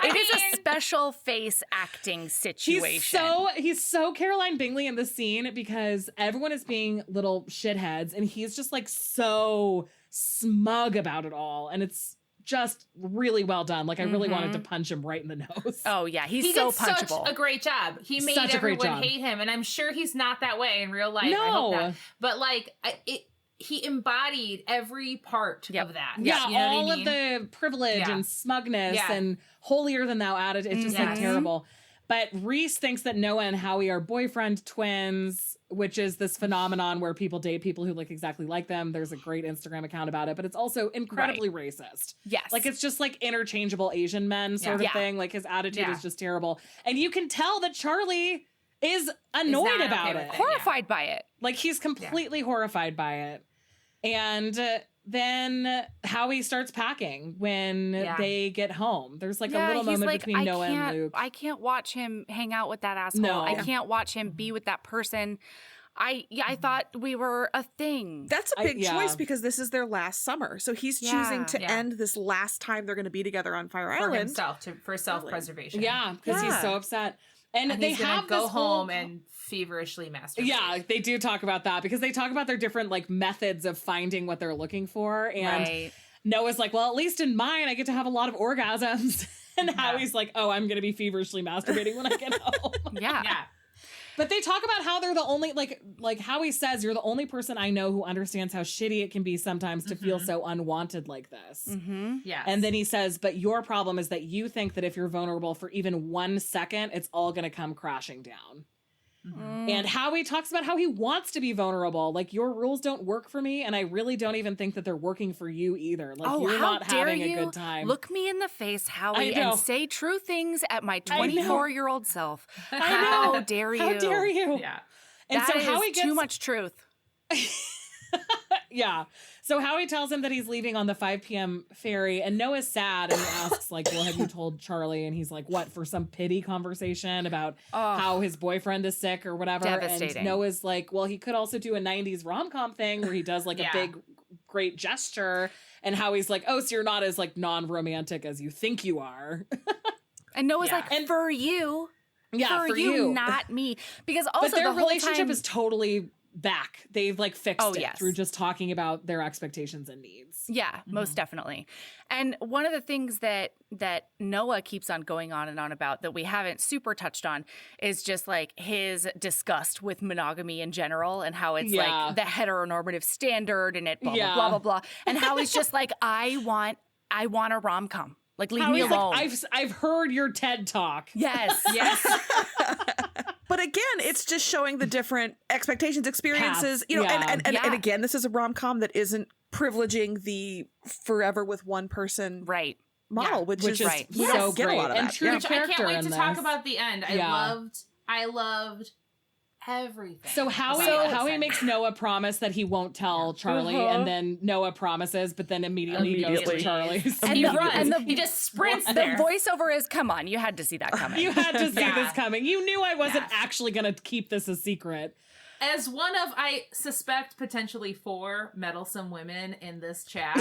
it is mean- a special face acting situation. He's so Caroline Bingley in the scene because everyone is being little shitheads and he's just like so smug about it all. And it's just really well done. Like I really wanted to punch him right in the nose. Oh yeah, he's He so did such punchable. a great job. He made Such a great everyone job. hate him, and I'm sure he's not that way in real life. I No. hope not. But like, he embodied every part Yep. of that. Yeah, You know all what I of mean? the privilege Yeah. and smugness Yeah. and holier than thou attitude. It's just like Yes. terrible. But Reese thinks that Noah and Howie are boyfriend twins, which is this phenomenon where people date people who look exactly like them. There's a great Instagram account about it, but it's also incredibly racist. Yes. Like it's just like interchangeable Asian men sort Yeah. of thing. Like his attitude Yeah. is just terrible. And you can tell that Charlie is annoyed not okay about with it. it. horrified by it. Like he's completely horrified by it. And then Howie starts packing when Yeah. they get home. There's like a Yeah, little he's moment like, between Noah and Luke. I can't watch him hang out with that asshole. No. I can't watch him be with that person. I thought we were a thing. That's a big yeah. choice because this is their last summer. So he's choosing to Yeah. end this last time they're going to be together on Fire for Island. himself, for self-preservation. Yeah, because he's Yeah. so upset. And, And they he's gonna have go this whole- home and feverishly masturbate. Yeah, they do talk about that because they talk about their different like methods of finding what they're looking for. And Right. Noah's like, well, at least in mine, I get to have a lot of orgasms. And Howie's like, oh, I'm going to be feverishly masturbating when I get home. Yeah. Yeah. But they talk about how they're the only, like Howie says, you're the only person I know who understands how shitty it can be sometimes to feel so unwanted like this. Mm-hmm. Yes. And then he says, but your problem is that you think that if you're vulnerable for even 1 second, it's all going to come crashing down. And Howie talks about how he wants to be vulnerable. Like, your rules don't work for me, and I really don't even think that they're working for you either. Like, Oh, you're how not dare having you a good time. look me in the face, Howie, I know. and say true things at my I know. 24-year-old self. I How know. dare you? How dare you? Yeah. And That so is Howie gets too much truth. Yeah. So Howie tells him that he's leaving on the 5 p.m. ferry, and Noah's sad and he asks, like, well, have you told Charlie? And he's like, what, for some pity conversation about how his boyfriend is sick or whatever? Devastating. And Noah's like, well, he could also do a 90s rom-com thing where he does like Yeah. a big, great gesture. And Howie's like, oh, so you're not as like non-romantic as you think you are. And Noah's Yeah. like, And- for you. Yeah, for you, not me. Because also but their the whole relationship time, is totally back. They've like fixed Oh, it yes. through just talking about their expectations and needs. yeah, most definitely. And one of the things that Noah keeps on going on and on about that we haven't super touched on is just like his disgust with monogamy in general and how it's Yeah. like the heteronormative standard and it blah Yeah. blah blah blah blah. And how he's just like, I want a rom-com. Like leave me Howie's alone. like, I've heard your TED talk. Yes. Yes. But again, it's just showing the different expectations, experiences, you know, Yeah. and Yeah. again, this is a rom-com that isn't privileging the forever with one person Right. model, Yeah. which Which is right. we so don't get great. a lot of And that. true Yeah. Which I character can't wait in to this. talk about the end. Yeah. I loved everything. So Howie about Howie this makes Noah promise that he won't tell Charlie, and then Noah promises, but then immediately goes to Immediately. Charlie's. And he the- runs. and the- he just sprints The there. voiceover is, come on, you had to see that coming. You had to see Yeah. this coming. You knew I wasn't Yes. actually going to keep this a secret. As one of, I suspect, potentially 4 meddlesome women in this chat,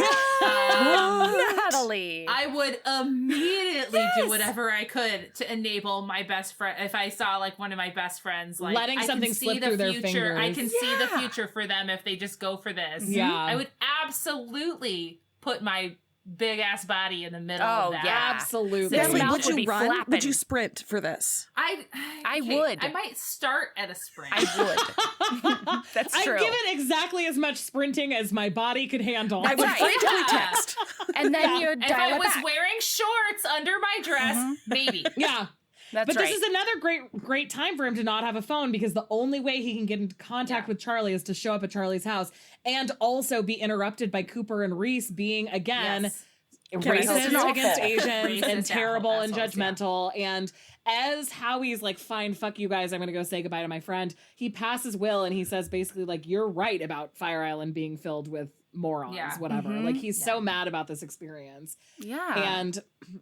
Natalie. I would immediately Yes. do whatever I could to enable my best friend. If I saw like one of my best friends, like Letting I something can see slip the through their future. I fingers. can see the Yeah. future for them if they just go for this. Yeah. I would absolutely put my big ass body in the middle of that. yeah. Absolutely. His Natalie, mouth would would you be run? flapping. Would you sprint for this? I I would. I might start at a sprint. I would. That's true. I'd give it exactly as much sprinting as my body could handle. I would right. frantically Yeah. text. And then you If dial I it was back. wearing shorts under my dress, maybe. Yeah. That's But right. this is another great time for him to not have a phone, because the only way he can get into contact with Charlie is to show up at Charlie's house and also be interrupted by Cooper and Reese being, again, Yes. racist Awful. against Asians Racist and terrible and assholes, yeah. judgmental. And as Howie's like, fine, fuck you guys, I'm going to go say goodbye to my friend, he passes Will and he says basically like, you're right about Fire Island being filled with morons, Yeah. whatever. Mhm. Like he's so mad about this experience. yeah. And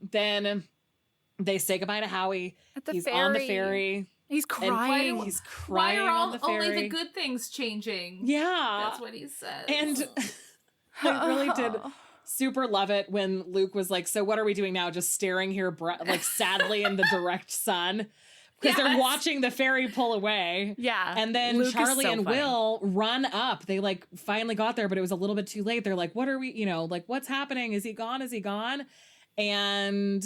then they say goodbye to Howie. At the He's ferry. on the ferry. He's crying. He's Why crying are on the ferry. only the good things changing? Yeah. That's what he says. And I really did super love it when Luke was like, so what are we doing now? Just staring here like sadly in the direct sun. Because they're Yes. watching the ferry pull away. Yeah. And then Luke is Charlie so and funny. Will run up. They like finally got there, but it was a little bit too late. They're like, what are we, like, what's happening? Is he gone? Is he gone? And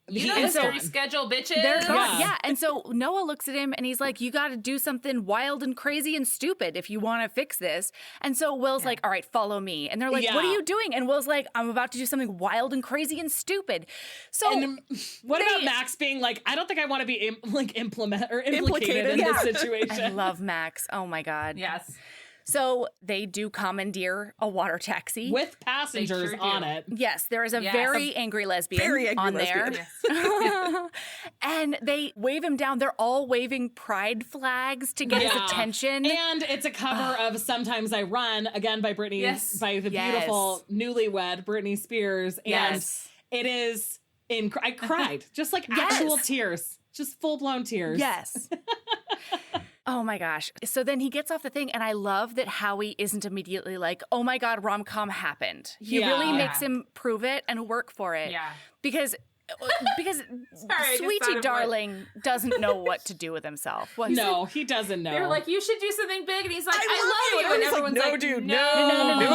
you he know is the gone. very schedule, bitches. They're gone. Yeah. Yeah. And so Noah looks at him and he's like, you got to do something wild and crazy and stupid if you want to fix this. And so Will's like, all right, follow me. And they're like, what are Yeah. you doing? And Will's like, I'm about to do something wild and crazy and stupid. So And what they- about Max being like, I don't think I want to be implicated Implicated. in Yeah. this I situation. love Max. Oh my God. Yes. So they do commandeer a water taxi. With passengers sure do. on it. Yes, there is a Yes. very angry lesbian Very angry on lesbian. there. Yes. And they wave him down. They're all waving pride flags to get his Yeah. attention. And it's a cover of Sometimes I Run, again by Britney, Yes. by the Yes. beautiful newlywed Britney Spears. And Yes. it is, I cried, just like Yes. actual tears, just full blown tears. Yes. Oh my gosh. So then he gets off the thing, and I love that Howie isn't immediately like, oh my God, rom-com happened. He Yeah. really Yeah. makes him prove it and work for it. Yeah. Because I just thought Sweetie of what- Darling doesn't know what to do with himself. No, he doesn't know. They were like, you should do something big. And he's like, I I love love you. you. And He's like, everyone's no, like, dude, No.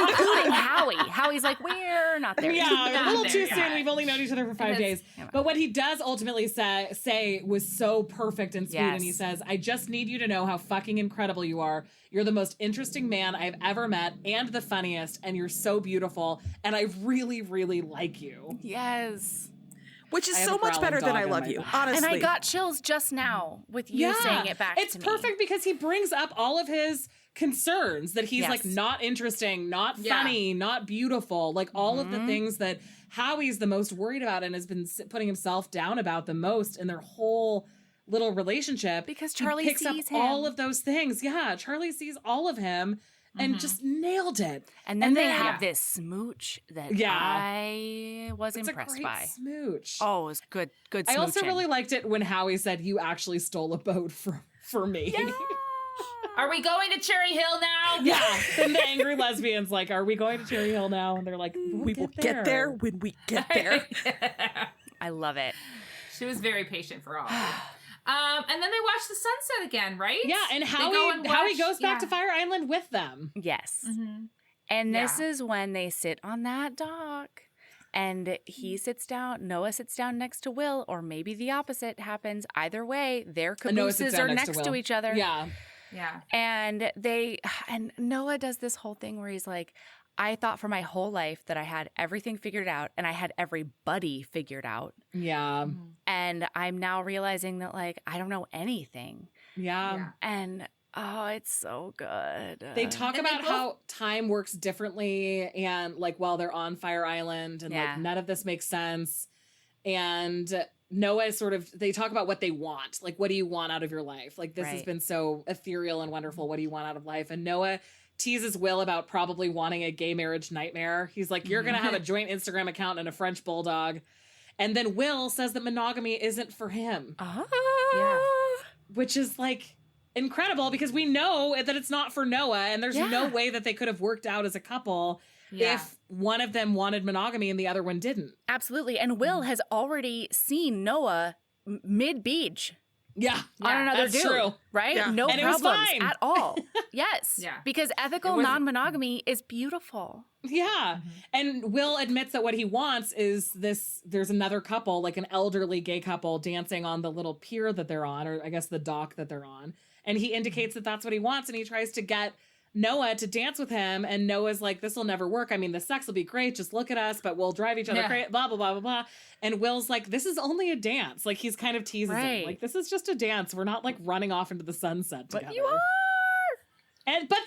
Including Howie. Howie's like, we're not there. Yeah, a Not little there too yet. soon. We've only known each other for 5 days. Yeah. But what he does ultimately say was so perfect and sweet. Yes. And he says, I just need you to know how fucking incredible you are. You're the most interesting man I've ever met and the funniest. And you're so beautiful. And I really, really like you. Yes. Which is I have so a much growling better than dog I on love my you, back. honestly. And I got chills just now with you saying it back It's to me. perfect because he brings up all of his concerns that he's Yes. like not interesting, not Yeah. funny, not beautiful, like all of the Mhm. things that Howie's the most worried about and has been putting himself down about the most in their whole little relationship. Because He Charlie picks sees up him. all of those things. Yeah, Charlie sees all of him and just nailed it. And then And they then- have this smooch that Yeah. I was It's impressed a great by. smooch. Oh, it was good. Good. I also smooching. really liked it when Howie said, "You actually stole a boat for me." Are we going to Cherry Hill now? Yeah. Then the angry lesbian's like, are we going to Cherry Hill now? And they're like, We will get there when we get there. I love it. She was very patient for all of it. And then they watch the sunset again, right? Yeah, and They Howie go and watch- goes back to yeah. Fire Island with them. Yes. Mhm. And this Yeah. is when they sit on that dock and he sits down, Noah sits down next to Will, or maybe the opposite happens. Either way, their Noah sits cabooses down are next to next to Will. each other. Yeah. Yeah. And Noah does this whole thing where he's like, I thought for my whole life that I had everything figured out and I had everybody figured out. Yeah. And I'm now realizing that, like, I don't know anything. Yeah. Yeah. And oh, it's so good. They talk And they about both- how time works differently and like while they're on Fire Island and Yeah. like none of this makes sense. And Noah is sort of, they talk about what they want. Like, what do you want out of your life? Like, this has Right. been so ethereal and wonderful. What do you want out of life? And Noah teases Will about probably wanting a gay marriage nightmare. He's like, you're going to have a joint Instagram account and a French bulldog. And then Will says that monogamy isn't for him, Yeah. which is like incredible because we know that it's not for Noah. And there's no Yeah. way that they could have worked out as a couple Yeah. if one of them wanted monogamy and the other one didn't. Absolutely. And Will has already seen Noah mid-beach Yeah. on another that's dude, true. right? Yeah. No And it was problems fine. at all. Yes. Yeah. Because ethical non-monogamy is beautiful. Yeah. And Will admits that what he wants is this, there's another couple, like an elderly gay couple dancing on the little pier that they're on, or I guess the dock that they're on. And he indicates that that's what he wants. And he tries to get Noah to dance with him. And Noah's like, this will never work. I mean, the sex will be great. Just look at us, but we'll drive each other crazy, blah, blah, blah, blah, blah. And Will's like, this is only a dance. Like, he's kind of teasing him. Like, this is just a dance. We're not like running off into the sunset together. But you are. But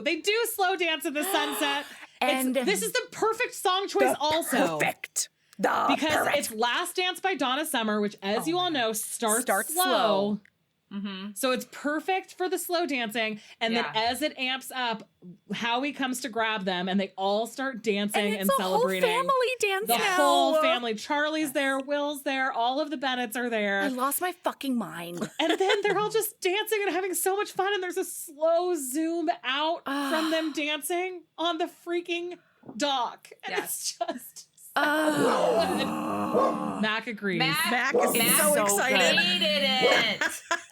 they do slow dance in the sunset. And this is the perfect song choice also. Perfect. Because it's Last Dance by Donna Summer, which, as you all know, starts slow. Mm-hmm. So it's perfect for the slow dancing. And then as it amps up, Howie comes to grab them and they all start dancing and celebrating. Whole family dance the now. whole family. Charlie's there, Will's there, all of the Bennetts are there. I lost my fucking mind. And then they're all just dancing and having so much fun. And there's a slow zoom out from them dancing on the freaking dock. And it's just Mac agrees. Mac is so excited.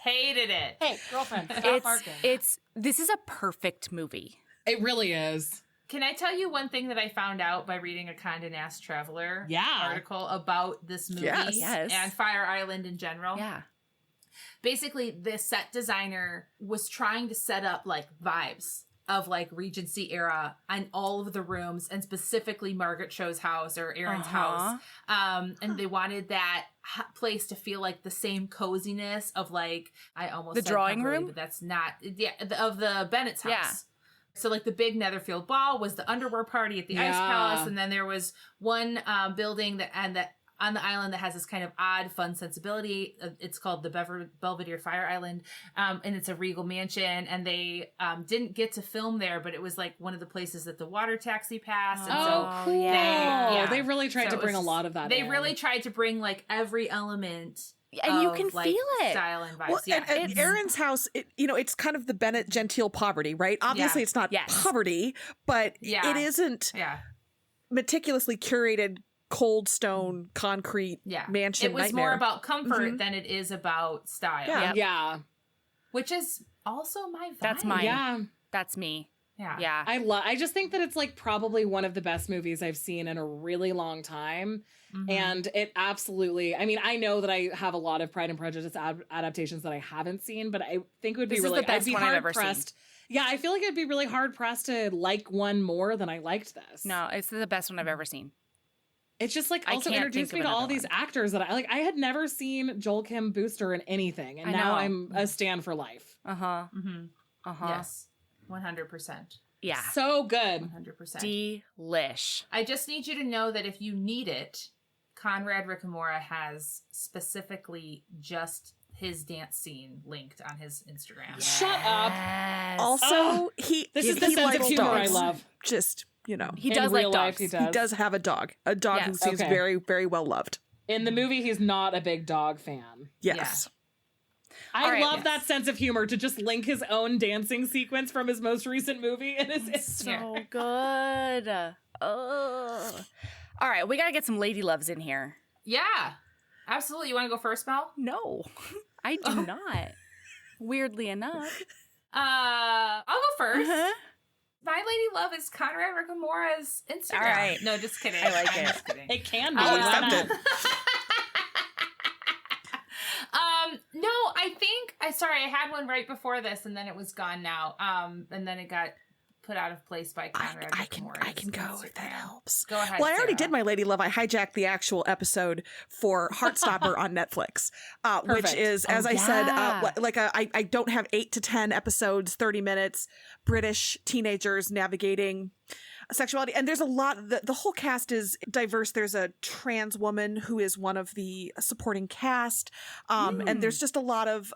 Hated it. Hey, girlfriend, stop barking. This is a perfect movie. It really is. Can I tell you one thing that I found out by reading a Condé Nast Traveler article about this movie and Fire Island in general? Yeah. Basically, the set designer was trying to set up like vibes of like Regency era on all of the rooms, and specifically Margaret Cho's house or Aaron's house. And they wanted that place to feel like the same coziness of like, I almost the said drawing Beverly, room, but that's not of the Bennett's house. Yeah. So like the big Netherfield Ball was the underwear party at the Ice Palace, and then there was one building that on the island that has this kind of odd, fun sensibility. It's called the Belvedere Fire Island, and it's a regal mansion. And they didn't get to film there, but it was like one of the places that the water taxi passed. And cool. They really tried to bring a lot of that. They really tried to bring like every element. And you can feel it. Style and vibes. Well, and Aaron's house, it's kind of the Bennett genteel poverty, right? Obviously, it's not poverty, but it isn't meticulously curated cold stone concrete mansion. It was nightmare. more about comfort than it is about style. Yeah. Which is also my vibe. That's mine. Yeah. That's me. Yeah. I just think that it's like probably one of the best movies I've seen in a really long time. And it absolutely, I mean, I know that I have a lot of Pride and Prejudice adaptations that I haven't seen, but I think it would be This is the best one I've ever seen. Yeah, I feel like it'd be really hard pressed to like one more than I liked this. No, it's the best one I've ever seen. It's just like also introduced me to all these actors that I had never seen Joel Kim Booster in anything, and now I'm a stan for life. Yes, 100%. Yeah, so good, 100%. Delish. I just need you to know that if you need it, Conrad Ricamora has specifically just his dance scene linked on his Instagram. Shut up. Also, this is the sense of humor I love. Just he does like dogs. He does have a dog who seems very, very well loved. In the movie, he's not a big dog fan. Yes. I love that sense of humor to just link his own dancing sequence from his most recent movie in his Instagram. So good. All right, we got to get some lady loves in here. Yeah, absolutely. You want to go first, Mel? No, I do not. Weirdly enough. I'll go first. My lady love is Conrad Ricamora's Instagram. All right. No, just kidding. I like I'm it. just kidding. It can be. I'll accept it. No, I had one right before this, and then it was gone now. And then it got put out of place by Conrad. I can go if that helps. Go ahead. Well, I already Sarah. did my lady love. I hijacked the actual episode for Heartstopper on Netflix, which is, as I said, I don't have 8 to 10 episodes, 30 minutes, British teenagers navigating sexuality. And there's a lot, the whole cast is diverse. There's a trans woman who is one of the supporting cast. And there's just a lot of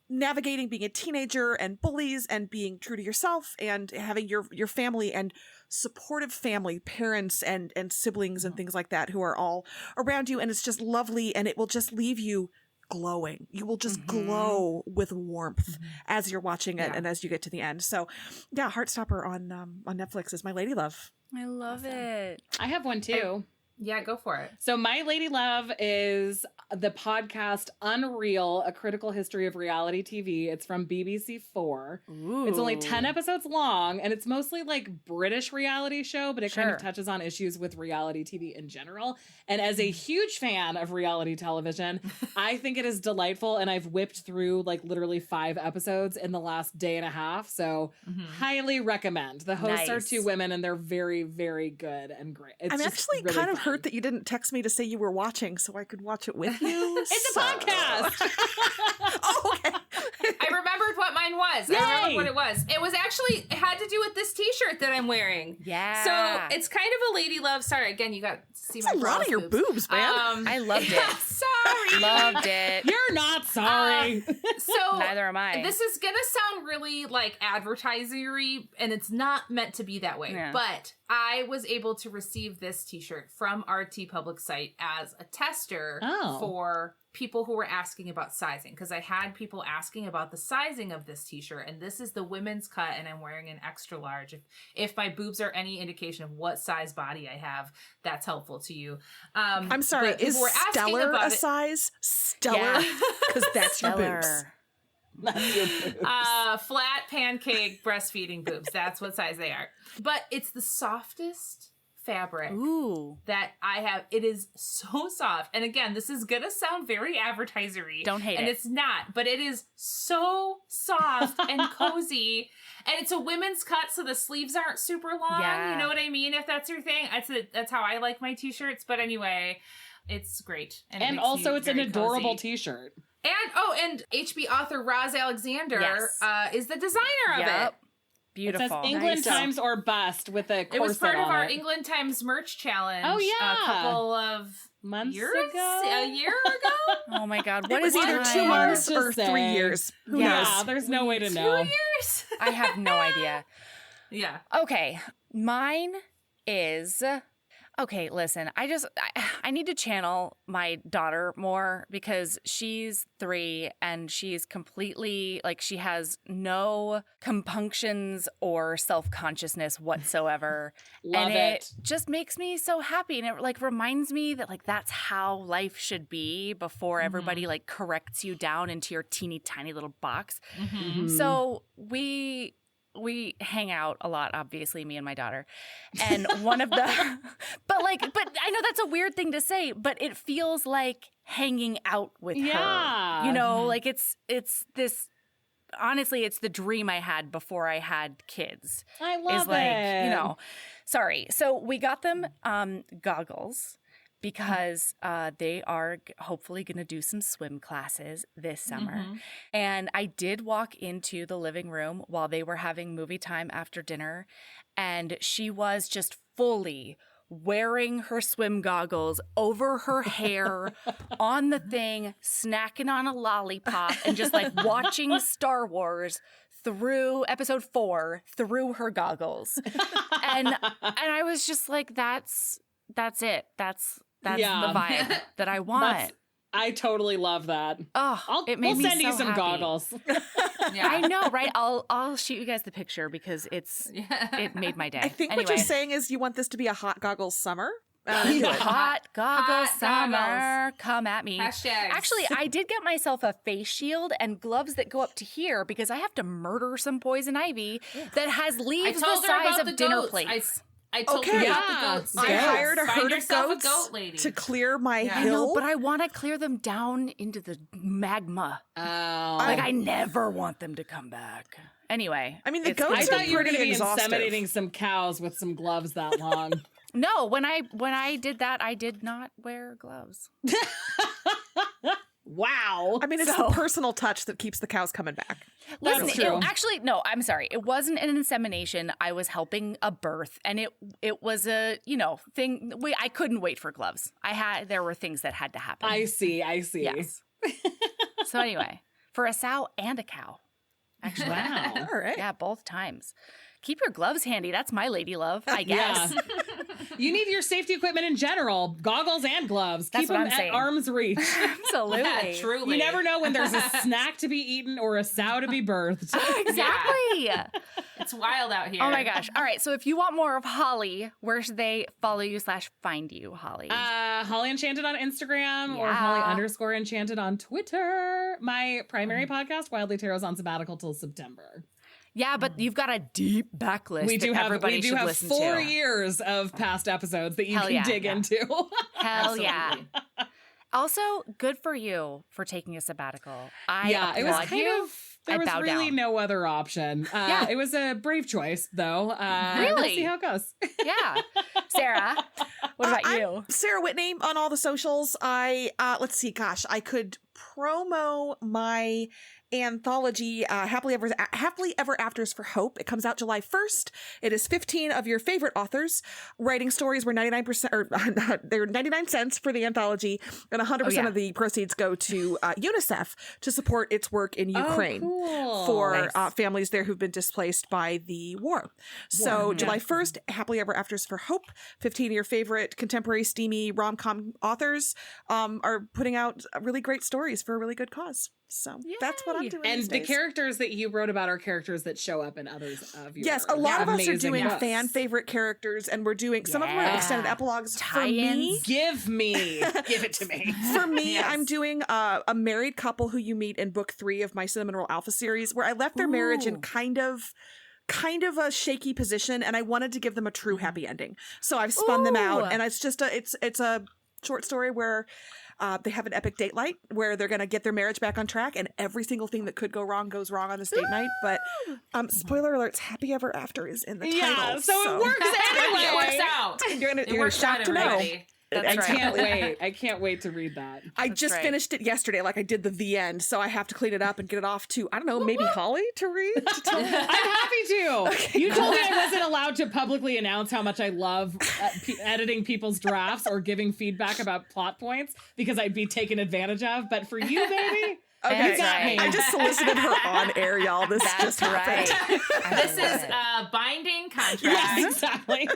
navigating being a teenager and bullies and being true to yourself and having your family and supportive family, parents and siblings and things like that who are all around you. And it's just lovely, and it will just leave you glowing. You will just glow with warmth as you're watching it and as you get to the end. So yeah, Heartstopper on Netflix is my lady love. I love it. I have one too. Yeah, go for it. So my lady love is the podcast Unreal, A Critical History of Reality TV. It's from BBC4. Ooh. It's only 10 episodes long, and it's mostly like British reality show, but it kind of touches on issues with reality TV in general. And as a huge fan of reality television, I think it is delightful, and I've whipped through like literally 5 episodes in the last day and a half. So highly recommend. The hosts are 2 women, and they're very, very good and great. I'm actually really kind of hurt that you didn't text me to say you were watching so I could watch it with you. It's a podcast. Oh, okay. I remembered what mine was. Yay! I remembered what it was. It was actually, it had to do with this t-shirt that I'm wearing. Yeah. So it's kind of a lady love. Sorry, again, you got to see That's my a lot of your boobs, man. I loved Yeah, it. sorry. Loved it. You're not sorry. So Neither am I. this is gonna sound really like advertisery, and it's not meant to be that way. Yeah. But I was able to receive this t-shirt from RT Public Site as a tester for people who were asking about sizing, because I had people asking about the sizing of this t-shirt, and this is the women's cut, and I'm wearing an extra large. If my boobs are any indication of what size body I have, that's helpful to you. I'm sorry, but people is were asking stellar about a it. size? Stellar? Because that's your boobs. That's your boobs. Flat pancake breastfeeding boobs. That's what size they are. But it's the softest fabric that I have. It is so soft. And again, this is gonna sound very advertisery. Don't hate and it. it's not, but it is so soft and cozy. And it's a women's cut, so the sleeves aren't super long. Yeah. You know what I mean? If that's your thing. That's how I like my t-shirts. But anyway, it's great. And, it And makes also me it's an very adorable cozy. t-shirt. And HB author Roz Alexander Yes. Is the designer of it. Beautiful. It says England Nice. Times or Bust with a corset It was part of on our it. England Times merch challenge. Oh, yeah. A couple of Months years ago? A year ago? Oh my God. It What was is either it? 2 months Hard to or say. 3 years. Who Yeah, knows? there's no way to 2 know. years? I have no idea. Yeah. Okay. Mine is... Okay, listen, I need to channel my daughter more because she's 3 and she's completely, like, she has no compunctions or self-consciousness whatsoever. Love and it. just makes me so happy. And it, like, reminds me that, like, that's how life should be before everybody, like, corrects you down into your teeny tiny little box. So we hang out a lot, obviously, me and my daughter. And one of the but I know that's a weird thing to say, but it feels like hanging out with her. You know, like it's this, honestly, it's the dream I had before I had kids. I love is like, it. you know, sorry. So we got them goggles because they are hopefully going to do some swim classes this summer. And I did walk into the living room while they were having movie time after dinner, and she was just fully wearing her swim goggles over her hair on the thing, snacking on a lollipop, and just like watching Star Wars through episode 4 through her goggles. And I was just like, that's it. That's the vibe that I want. I totally love that. Oh, it made we'll me send you so some happy. goggles. Yeah. I know, right? I'll shoot you guys the picture because it made my day. I think what you're saying is you want this to be a hot goggles summer. Hot goggles Hot summer. goggles. Come at me. Hashtags. Actually, I did get myself a face shield and gloves that go up to here because I have to murder some poison ivy that has I leaves the told her size about of the dinner goats. plates. I told her Okay. about the Yeah. goats. I Yes. hired a Find herd of yourself goats a goat lady. to clear my Yeah. I hill. know, but I want to clear them down into the magma. Oh. Like, I never want them to come back. Anyway. I mean, the it's goats I gonna are thought you were pretty going to be exhaustive. inseminating some cows with some gloves that long. No, when I did that, I did not wear gloves. Wow. I mean, it's So- the personal touch that keeps the cows coming back. Listen, That's true. actually, no, I'm sorry. It wasn't an insemination. I was helping a birth, and it was a, thing. I couldn't wait for gloves. There were things that had to happen. I see. Yes. So anyway, for a sow and a cow. Actually. Wow. All right. Yeah, both times. Keep your gloves handy. That's my lady love, I guess. Yeah. You need your safety equipment in general, goggles and gloves. That's Keep what them I'm at saying. arm's reach. Absolutely. Yeah, truly. You never know when there's a snack to be eaten or a sow to be birthed. Exactly. It's wild out here. Oh my gosh. All right. So if you want more of Holly, where should they follow you / find you, Holly? Holly Enchanted on Instagram or Yeah. Holly_Enchanted on Twitter. My primary podcast, Wildly Tarot's on sabbatical till September. Yeah, but you've got a deep backlist. We do that have everybody should listen 4 to. years of past episodes that you Hell can yeah, dig yeah. into. Hell yeah. Absolutely. Also, good for you for taking a sabbatical. I Yeah, it was applaud kind you. of. There was bow really down. no other option. Yeah. It was a brave choice, though. Really? We'll see how it goes. Yeah. Sarah, what about I'm you? Sarah Whitney on all the socials. I let's see, gosh, I could promo my anthology, Happily Ever Afters for Hope. It comes out July 1st. It is 15 of your favorite authors writing stories where 99% or they're 99 cents for the anthology, and 100% of the proceeds go to UNICEF to support its work in Ukraine Cool. for Nice. families there who've been displaced by the war. So July 1st, Happily Ever Afters for Hope. 15 of your favorite contemporary steamy rom-com authors are putting out really great stories for a really good cause. So that's what I'm Yay. doing And these the days. characters that you wrote about are characters that show up in others of your Yes, a lot of us are amazing doing books. fan favorite characters, and we're doing some of them are Yeah. extended epilogues. Tie-ins. Give it to me. For me, Yes. I'm doing a married couple who you meet in book 3 of my Cinnamon Roll Alpha series, where I left their marriage in Ooh. kind of a shaky position, and I wanted to give them a true happy ending. So I've spun them Ooh. out, and it's just it's a short story where they have an epic date night where they're going to get their marriage back on track, and every single thing that could go wrong goes wrong on this date night. But spoiler alerts, Happy Ever After is in the title. Yeah, so it works anyway. It works out. You're It gonna works out, shocked to know. everybody. That's I right. can't wait. I can't wait to read that. I That's just right. finished it yesterday, like I did the end, so I have to clean it up and get it off to, I don't know, maybe Holly to read? To tell I'm happy to. You told me I wasn't allowed to publicly announce how much I love editing people's drafts or giving feedback about plot points because I'd be taken advantage of. But for you, baby, Okay, you got me. I just solicited her on air, y'all. This That's just happened. right. I This love is it. a binding contract. Yes, exactly.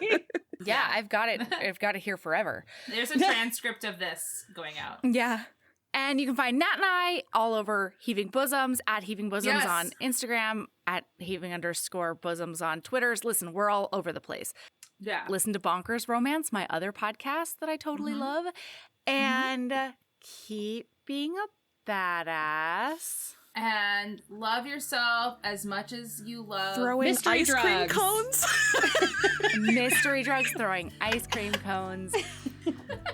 Yeah, I've got it. I've got it here forever. There's a transcript of this going out. Yeah. And you can find Nat and I all over Heaving Bosoms, at Heaving Bosoms Yes. on Instagram, at Heaving_Bosoms on Twitters. Listen, we're all over the place. Yeah. Listen to Bonkers Romance, my other podcast that I totally love. And keep being a badass. And love yourself as much as you love Throwing Mystery ice cream drugs. cones. Mystery drugs, throwing ice cream cones.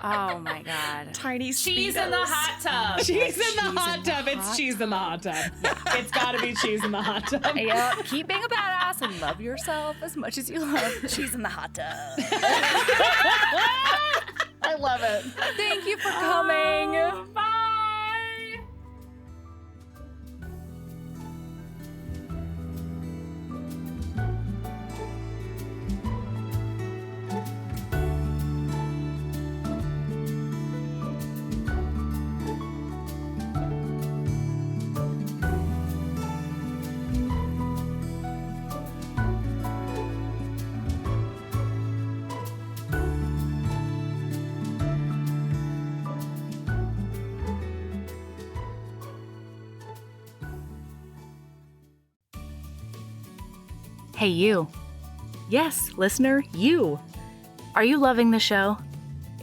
Oh my God. Tiny cheese in the Speedos. hot tub. Cheese in the Cheese hot in the tub. It's hot cheese in the hot tub. It's got to be cheese in the hot tub. Yep. Keep being a badass and love yourself as much as you love cheese in the hot tub. I love it. Thank you for coming. Bye. Hey, you. Yes, listener, you. Are you loving the show?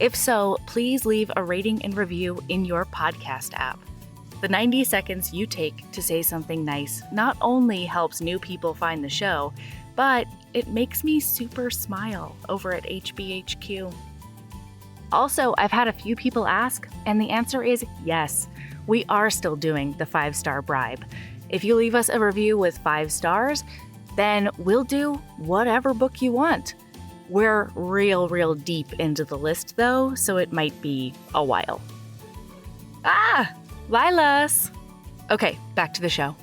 If so, please leave a rating and review in your podcast app. The 90 seconds you take to say something nice not only helps new people find the show, but it makes me super smile over at HBHQ. Also, I've had a few people ask, and the answer is yes. We are still doing the 5-star bribe. If you leave us a review with 5 stars, then we'll do whatever book you want. We're real deep into the list though, so it might be a while. Lilas! Okay, back to the show.